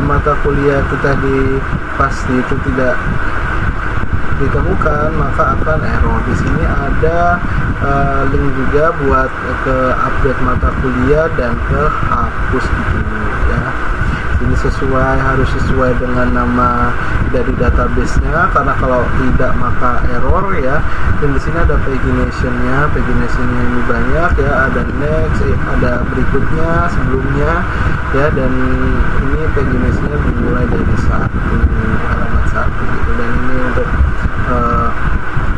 mata kuliah kita di pasti itu tidak ditemukan, maka akan error. Di sini ada link juga buat ke update mata kuliah dan ke hapus gitu ya. Ini harus sesuai dengan nama dari database-nya, karena kalau tidak maka error ya. Dan di sini ada pagination-nya ini banyak ya. Ada next, ada berikutnya, sebelumnya ya. Dan ini pagination-nya dimulai dari halaman 1 gitu. Dan ini untuk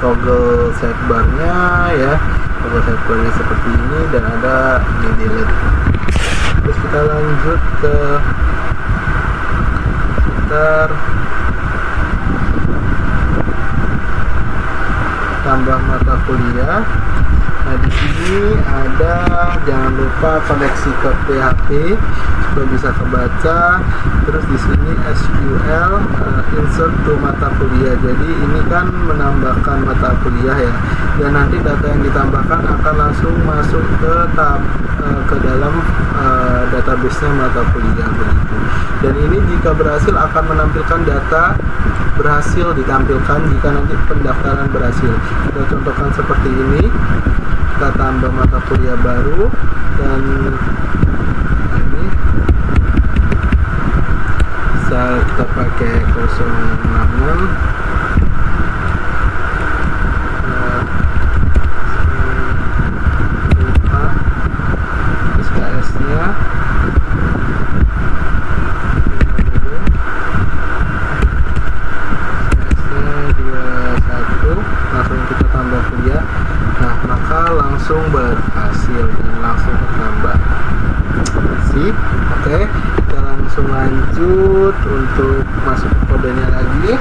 toggle sidebar-nya ya. Toggle sidebar-nya seperti ini, dan ada di delete. Terus kita lanjut ke tambah mata kuliah. Nah di sini ada, jangan lupa koneksi ke PHP supaya bisa kebaca. Terus di sini SQL insert to mata kuliah. Jadi ini kan menambahkan mata kuliah ya. Dan nanti data yang ditambahkan akan langsung masuk ke dalam database-nya mata kuliah begitu. Dan ini jika berhasil akan menampilkan data berhasil ditampilkan jika nanti pendaftaran berhasil. Kita contohkan seperti ini. Kita tambah mata kuliah baru, dan ini bisa kita pakai 066 SKS-nya. lanjut untuk masuk ke kodenya lagi,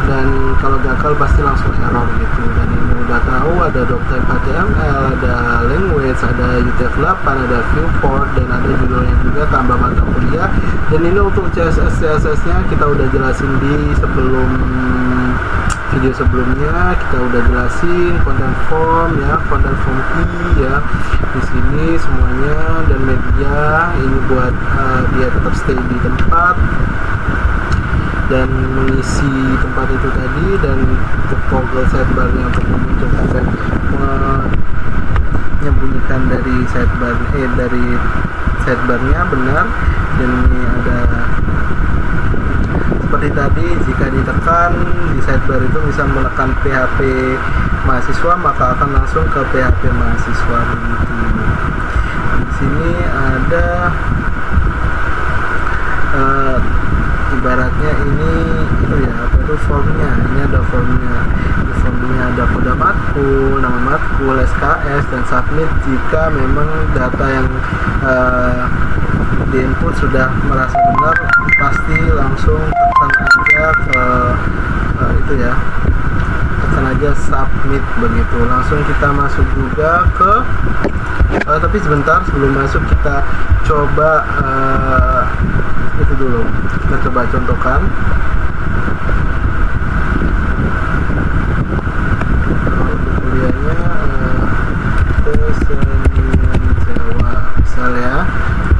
dan kalau gagal pasti langsung error gitu. Dan ini udah tahu ada doctype HTML, ada language, ada UTF-8, ada viewport, dan ada judulnya juga tambah mata kuliah. Dan ini untuk CSS nya kita udah jelasin di video sebelumnya, kita udah jelasin content form ya, content form key ya, di sini semuanya. Dan media ini buat dia tetap stay di tempat dan mengisi tempat itu tadi, dan untuk toggle sidebar-nya untuk memunculkan dan menyembunyikan dari sidebar-nya benar. Dan ini ada seperti tadi, jika ditekan di sidebar itu bisa menekan PHP mahasiswa, maka akan langsung ke PHP mahasiswa begitu. Di sini ada ibaratnya ini itu ya, apa itu formnya, ini ada formnya. Di formnya ada kode matkul, nama matkul, SKS, dan submit. Jika memang data yang di input sudah merasa benar, pasti langsung tekan aja ke itu ya, tekan aja submit begitu. Langsung kita masuk juga ke tapi sebentar sebelum masuk kita coba itu dulu, kita coba contohkan. Kuliahnya kesenian Jawa misalnya,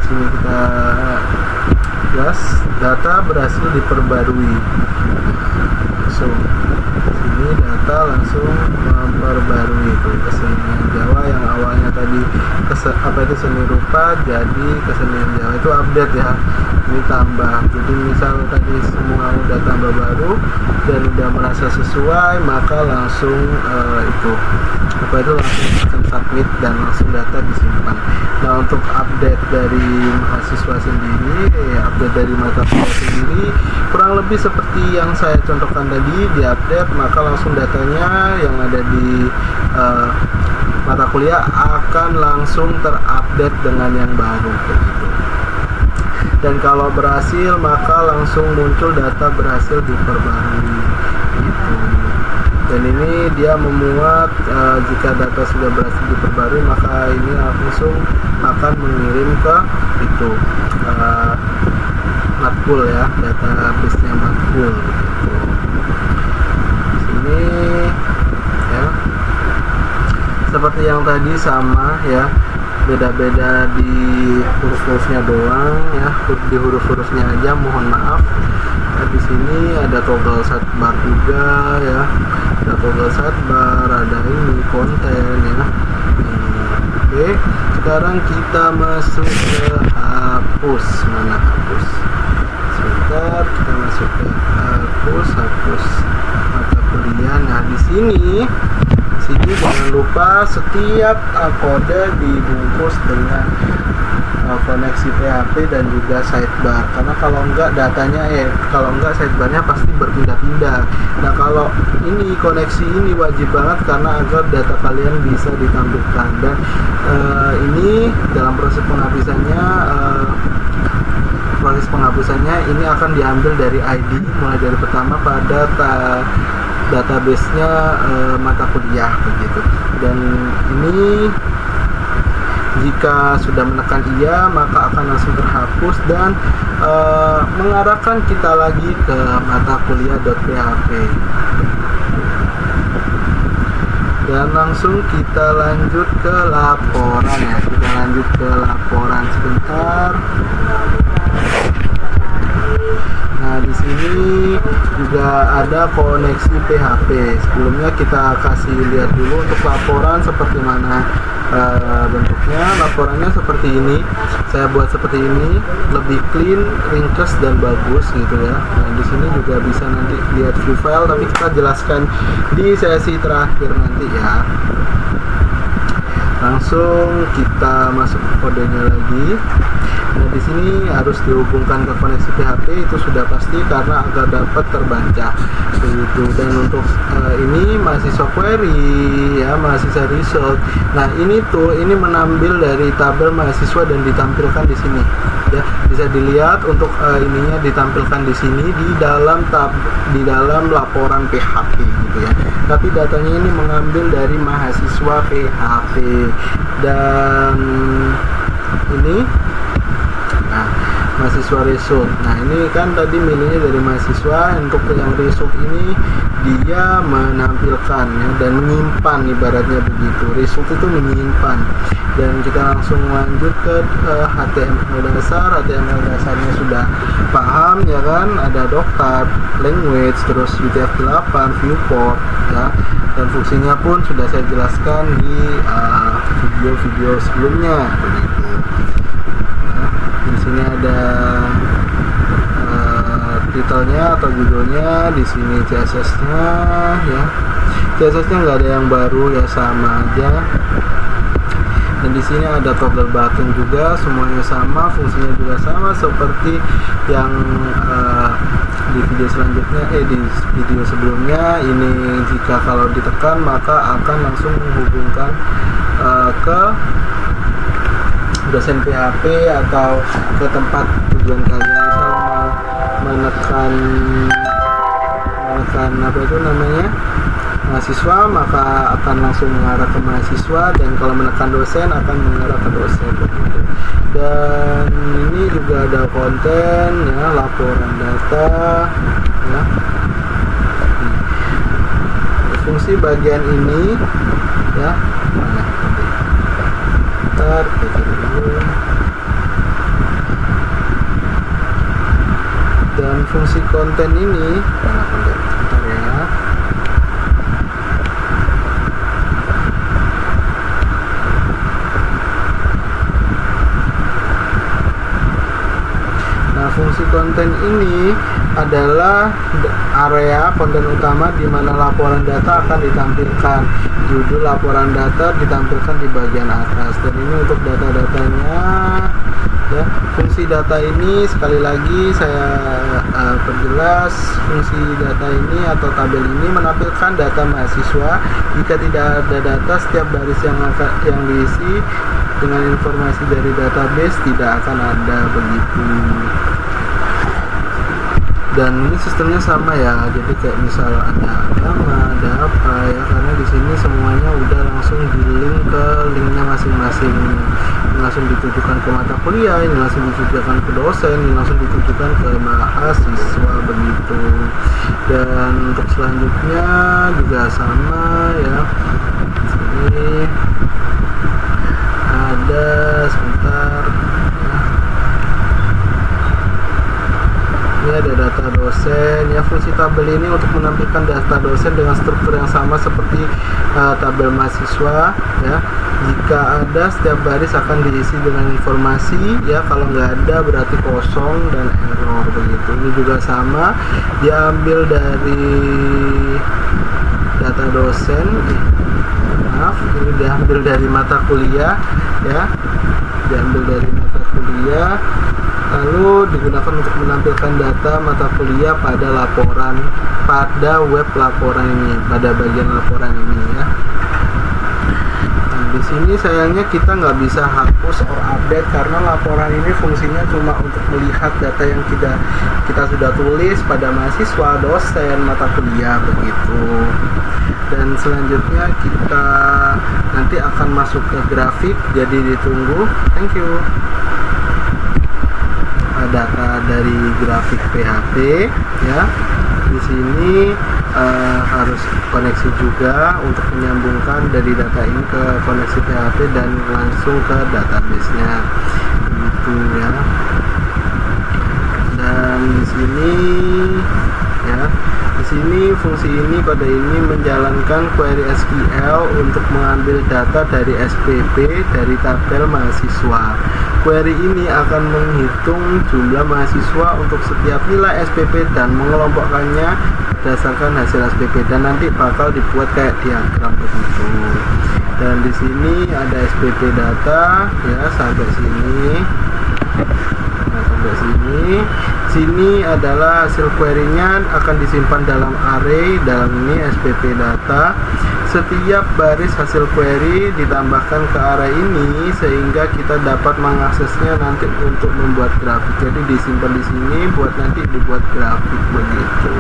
sini kita gas data berhasil diperbarui. So sini data langsung memperbarui itu kesenian Jawa yang awalnya tadi itu seni rupa jadi kesenian Jawa, itu update ya, ini tambah. Jadi misal tadi semua udah tambah baru dan udah merasa sesuai, maka langsung langsung akan submit dan langsung data disimpan. Nah, untuk update dari mahasiswa sendiri, update dari mata kuliah sendiri kurang lebih seperti yang saya contohkan tadi, di update maka langsung datanya yang ada di mata kuliah akan langsung terupdate dengan yang baru begitu. Dan kalau berhasil maka langsung muncul data berhasil diperbarui gitu. Dan ini dia memuat jika data sudah berhasil diperbarui, maka ini langsung akan mengirim ke itu matkul ya, database-nya matkul gitu. Sini ya, seperti yang tadi sama ya, beda-beda di huruf-hurufnya doang ya, di huruf-hurufnya aja mohon maaf. Nah, di sini ada toggle sidebar juga ya, ada toggle sidebar, ada ini konten ya. Oke, sekarang kita masuk ke hapus. Mana hapus? Sebentar, kita masuk ke hapus mata kuliah. Nah, di sini jangan lupa setiap kode dibungkus dengan koneksi PHP dan juga sidebar, karena kalau enggak sidebarnya pasti berpindah-pindah. Nah, kalau ini koneksi ini wajib banget karena agar data kalian bisa ditampilkan. Dan ini dalam proses penghapusannya ini akan diambil dari ID, mulai dari pertama pada database-nya mata kuliah begitu. Dan ini jika sudah menekan iya maka akan langsung terhapus dan mengarahkan kita lagi ke mata kuliah.php. Dan langsung kita lanjut ke laporan ya. Kita lanjut ke laporan sebentar. Nah, di sini juga ada koneksi PHP. Sebelumnya kita kasih lihat dulu untuk laporan seperti mana bentuknya. Laporannya seperti ini. Saya buat seperti ini, lebih clean, ringkas dan bagus gitu ya. Nah, di sini juga bisa nanti lihat view file, tapi kita jelaskan di sesi terakhir nanti ya. Langsung kita masuk ke kodenya lagi. Nah, di sini harus dihubungkan ke koneksi PHP, itu sudah pasti karena agar dapat terbaca begitu. Dan untuk ini mahasiswa query ya, mahasiswa result. Nah, ini menambil dari tabel mahasiswa dan ditampilkan di sini. Ya, bisa dilihat untuk ininya ditampilkan di sini di dalam laporan PHP gitu ya. Tapi datanya ini mengambil dari mahasiswa PHP dan ini mahasiswa result. Nah, ini kan tadi milihnya dari mahasiswa. Untuk yang result ini dia menampilkan ya, dan menyimpan, ibaratnya begitu. Result itu menyimpan. Dan kita langsung lanjut ke HTML dasar. HTML dasarnya sudah paham ya kan, ada doctype, language, terus UTF-8, viewport ya. Dan fungsinya pun sudah saya jelaskan di video-video sebelumnya begitu. Di sini ada titelnya atau judulnya, di sini CSS-nya ya. CSS-nya nggak ada yang baru ya, sama aja. Dan di sini ada toggle button juga, semuanya sama, fungsinya juga sama seperti yang di video selanjutnya, di video sebelumnya. Ini jika kalau ditekan maka akan langsung menghubungkan ke dosen PHP atau ke tempat tujuan kalian. Misal menekan apa itu namanya, mahasiswa, maka akan langsung mengarah ke mahasiswa, dan kalau menekan dosen akan mengarah ke dosen begitu. Dan ini juga ada konten ya, laporan data ya. Fungsi bagian ini ya, ntar kita dulu. Dan fungsi konten ini mana konten, bentar ya. Nah, fungsi konten ini adalah area konten utama di mana laporan data akan ditampilkan. Judul laporan data ditampilkan di bagian atas, dan ini untuk data-datanya ya. Fungsi data ini sekali lagi saya perjelas, fungsi data ini atau tabel ini menampilkan data mahasiswa. Jika tidak ada data, setiap baris yang diisi dengan informasi dari database tidak akan ada begitu. Dan ini sistemnya sama ya, jadi kayak misal ada agama, ada apa ya, karena di sini semuanya udah langsung di-link ke linknya masing-masing. Ini langsung ditujukan ke mata kuliah, ini langsung ditujukan ke dosen, ini langsung ditujukan ke mahasiswa begitu. Dan untuk selanjutnya juga sama ya. Ini ada sebentar ya. Ini ada data dosen ya. Fungsi tabel ini untuk menampilkan data dosen dengan struktur yang sama seperti tabel mahasiswa ya. Jika ada, setiap baris akan diisi dengan informasi ya. Kalau nggak ada berarti kosong dan error begitu. Ini juga sama, diambil dari data dosen. Maaf, ini diambil dari mata kuliah ya. Diambil dari mata kuliah, lalu digunakan untuk menampilkan data mata kuliah pada web laporan ini, pada bagian laporan ini ya. Nah, di sini sayangnya kita nggak bisa hapus or update karena laporan ini fungsinya cuma untuk melihat data yang kita sudah tulis pada mahasiswa, dosen, mata kuliah begitu. Dan selanjutnya kita nanti akan masuk ke grafik, jadi ditunggu. Thank you. Data dari grafik PHP ya. Di sini harus koneksi juga untuk menyambungkan dari data ini ke koneksi PHP dan langsung ke database-nya gitu ya. Dan di sini ya, di sini fungsi ini, kode ini menjalankan query SQL untuk mengambil data dari SPP dari tabel mahasiswa. Query ini akan menghitung jumlah mahasiswa untuk setiap nilai SPP dan mengelompokkannya berdasarkan hasil SPP dan nanti bakal dibuat kayak diagram begitu. Dan di sini ada SPP data ya sampai sini. Nah, sampai sini adalah hasil query-nya akan disimpan dalam array, dalam ini SPP data. Setiap baris hasil query ditambahkan ke array ini sehingga kita dapat mengaksesnya nanti untuk membuat grafik. Jadi disimpan di sini buat nanti dibuat grafik begitu.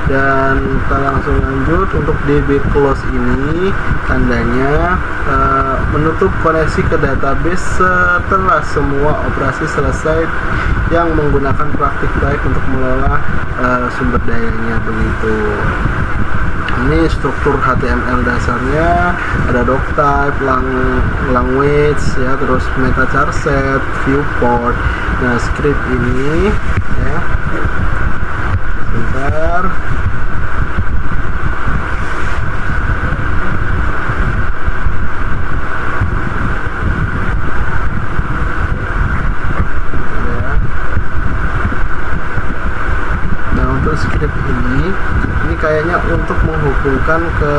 Dan kita langsung lanjut untuk DB close ini tandanya menutup koneksi ke database setelah semua operasi selesai yang menggunakan praktik baik untuk mengelola sumber dayanya begitu. Ini struktur HTML dasarnya, ada doctype, language ya, terus meta charset, viewport. Nah, script ini ya. Sebentar. Script ini kayaknya untuk menghubungkan ke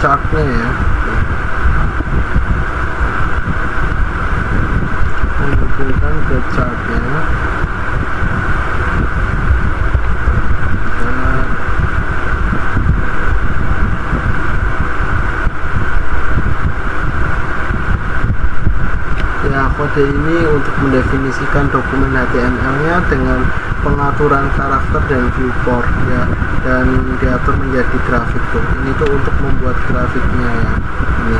chartnya ya, menghubungkan ke chartnya. Ya, kode ini untuk mendefinisikan dokumen HTML-nya dengan pengaturan karakter dan viewport ya, dan diatur menjadi grafik tuh. Ini tuh untuk membuat grafiknya ya, ini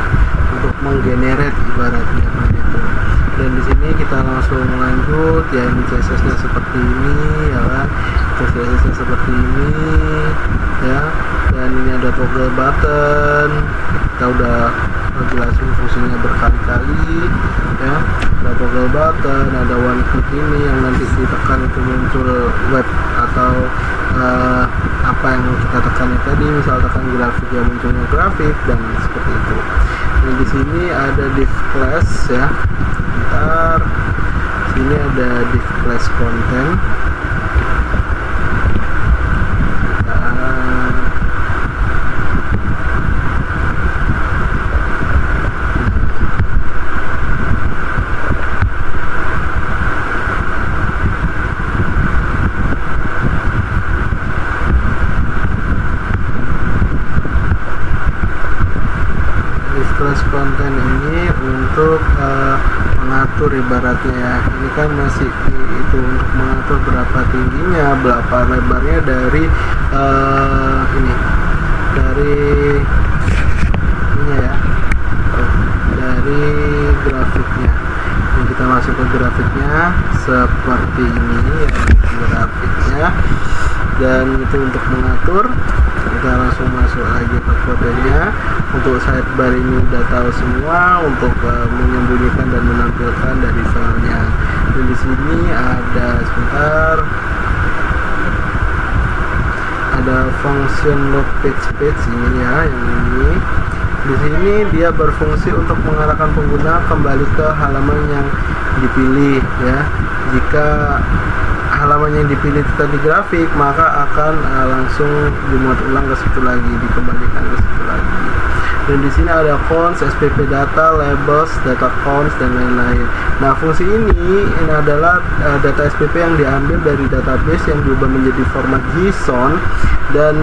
untuk menggenerate ibaratnya begitu. Dan di sini kita langsung lanjut ya, ini CSS-nya seperti ini ya kan, CSS-nya seperti ini ya, dan ini ada toggle button. Kita udah jelasin fungsinya berkali-kali ya. Ada toggle button, ada one click ini yang nanti ditekan itu muncul web atau apa yang kita tekan tadi, misal tekan grafik ya munculnya grafik dan seperti itu. Nah, di sini ada div class ya. Bentar. Sini ada div class content. Konten ini untuk mengatur ibaratnya ya, ini kan masih itu untuk mengatur berapa tingginya, berapa lebarnya dari ini ya, dari grafiknya. Ini kita masuk ke grafiknya seperti ini ya, grafiknya, dan itu untuk mengatur. Kita langsung masuk lagi ke kodenya. Untuk sidebar ini udah tahu semua untuk menyembunyikan dan menampilkan dari filenya. Dan di sini ada sebentar, ada function load page ini ya, yang ini. Di sini dia berfungsi untuk mengarahkan pengguna kembali ke halaman yang dipilih ya. Jika halaman yang dipilih tadi grafik, maka akan langsung dimuat ulang ke situ lagi, dikembalikan ke situ lagi. Dan di sini ada cons, SPP data, labels, data cons dan lain-lain. Nah, fungsi ini adalah data SPP yang diambil dari database yang diubah menjadi format JSON dan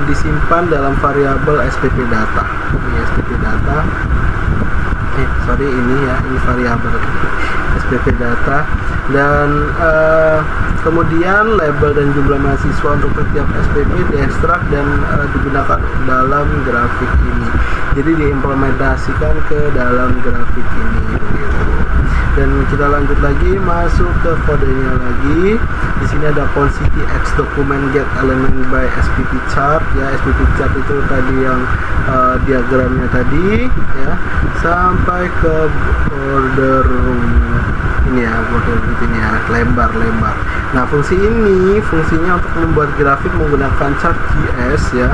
disimpan dalam variabel SPP data. Ini SPP data. Ini ya, ini variabel SPP data. Dan kemudian label dan jumlah mahasiswa untuk setiap SPP diekstrak dan digunakan dalam grafik ini. Jadi diimplementasikan ke dalam grafik ini gitu. Dan kita lanjut lagi, masuk ke kodenya lagi. Di sini ada quantity x document get element by SPP chart ya. SPP chart itu tadi yang diagramnya tadi ya, sampai ke border ini ya, model begini ya, lembar. Nah, fungsinya untuk membuat grafik menggunakan Chart.js ya.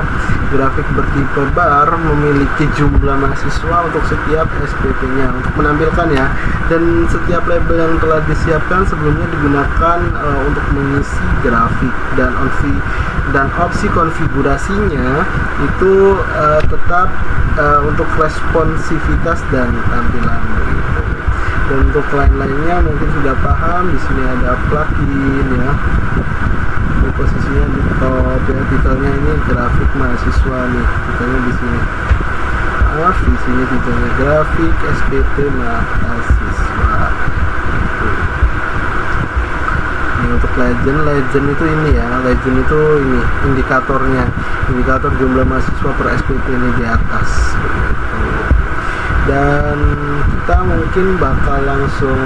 Grafik bertipe bar memiliki jumlah mahasiswa untuk setiap SPP-nya untuk menampilkan ya, dan setiap label yang telah disiapkan sebelumnya digunakan untuk mengisi grafik, dan opsi konfigurasinya itu tetap untuk responsivitas dan tampilan begitu. Dan untuk lain-lainnya mungkin sudah paham. Di sini ada plugin ya, ini posisinya di top ya, titelnya ini grafik mahasiswa nih, titelnya di sini. Di sini titelnya grafik SPP mahasiswa. Ini untuk legend itu ini ya, legend itu ini indikator jumlah mahasiswa per SPP ini di atas begitu. Dan kita mungkin bakal langsung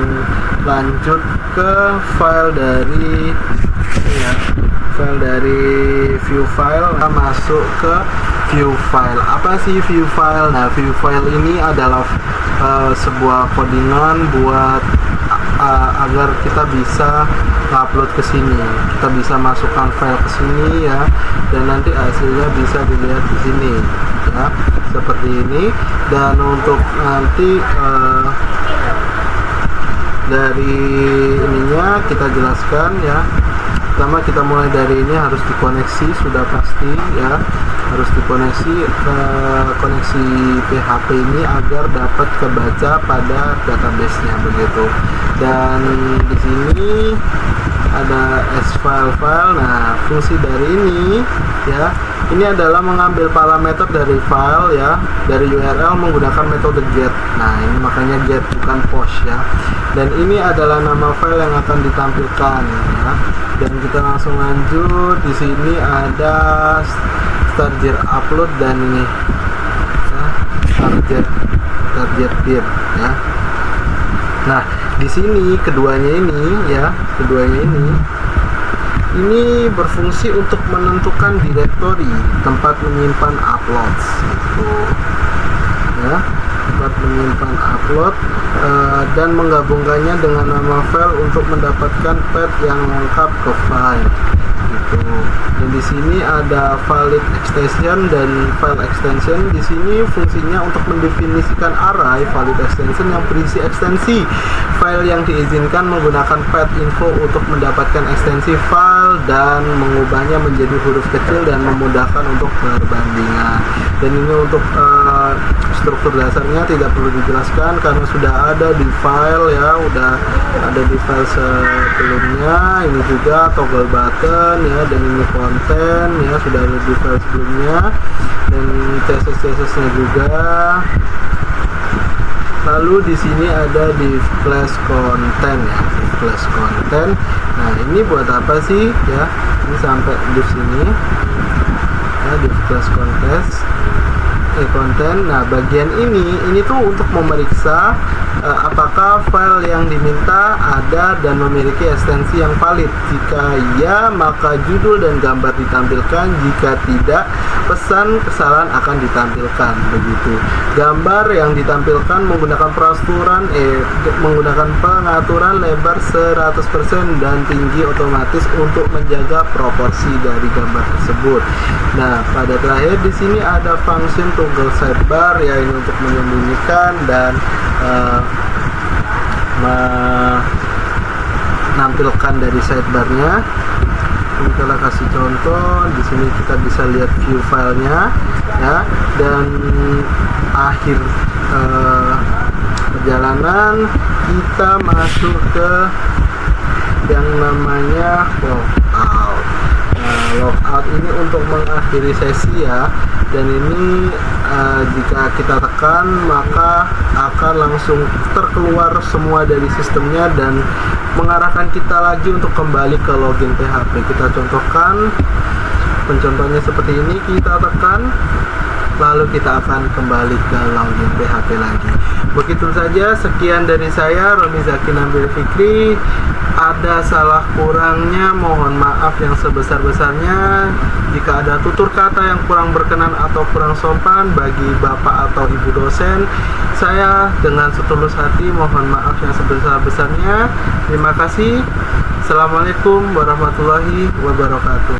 lanjut ke file dari view file. Kita masuk ke view file. Apa sih view file? Nah, view file ini adalah sebuah codingan buat agar kita bisa upload ke sini. Kita bisa masukkan file ke sini ya, dan nanti hasilnya bisa dilihat di sini ya, seperti ini. Dan untuk nanti dari ininya kita jelaskan ya. Pertama kita mulai dari ini, harus dikoneksi, sudah pasti ya, harus dikoneksi ke koneksi PHP ini agar dapat kebaca pada database-nya begitu. Dan di sini ada file. Nah, fungsi dari ini ya, ini adalah mengambil parameter dari file ya, dari URL menggunakan metode get. Nah, ini makanya get bukan post ya. Dan ini adalah nama file yang akan ditampilkan ya. Dan kita langsung lanjut. Di sini ada starter upload dan ini ya, target dir ya. Nah, di sini keduanya ini berfungsi untuk menentukan direktori tempat menyimpan uploads gitu ya, tempat menyimpan upload dan menggabungkannya dengan nama file untuk mendapatkan path yang lengkap ke file gitu. Dan di sini ada valid extension dan file extension. Di sini fungsinya untuk mendefinisikan array valid extension yang berisi ekstensi file yang diizinkan menggunakan path info untuk mendapatkan ekstensi file dan mengubahnya menjadi huruf kecil dan memudahkan untuk perbandingan. Dan ini untuk struktur dasarnya tidak perlu dijelaskan karena sudah ada di file ya, udah ada di file sebelumnya. Ini juga toggle button ya, dan ini konten ya, sudah ada di file sebelumnya, dan CSS-nya juga. Lalu di sini ada div class content ya, div class content. Nah, ini buat apa sih ya? Ini sampai di sini ya, div class content. Nah, bagian ini tuh untuk memeriksa apakah file yang diminta ada dan memiliki ekstensi yang valid. Jika ya, maka judul dan gambar ditampilkan. Jika tidak, pesan kesalahan akan ditampilkan begitu. Gambar yang ditampilkan menggunakan pengaturan lebar 100% dan tinggi otomatis untuk menjaga proporsi dari gambar tersebut. Nah, pada terakhir di sini ada function toggle sidebar ya, ini untuk menyembunyikan dan menampilkan dari sidebarnya. Ini kita kasih contoh. Di sini kita bisa lihat view filenya ya, dan akhir perjalanan kita masuk ke yang namanya logout. Nah, logout ini untuk mengakhiri sesi ya, dan ini jika kita tekan maka akan langsung terkeluar semua dari sistemnya dan mengarahkan kita lagi untuk kembali ke login PHP. Kita contohkan, pencontohnya seperti ini. Kita tekan, lalu kita akan kembali ke login PHP lagi. Begitu saja, sekian dari saya, Romi Zaki Nabil Fikri. ada salah kurangnya mohon maaf yang sebesar-besarnya. Jika ada tutur kata yang kurang berkenan atau kurang sopan bagi Bapak atau Ibu dosen, saya dengan setulus hati mohon maaf yang sebesar-besarnya. Terima kasih. Assalamualaikum warahmatullahi wabarakatuh.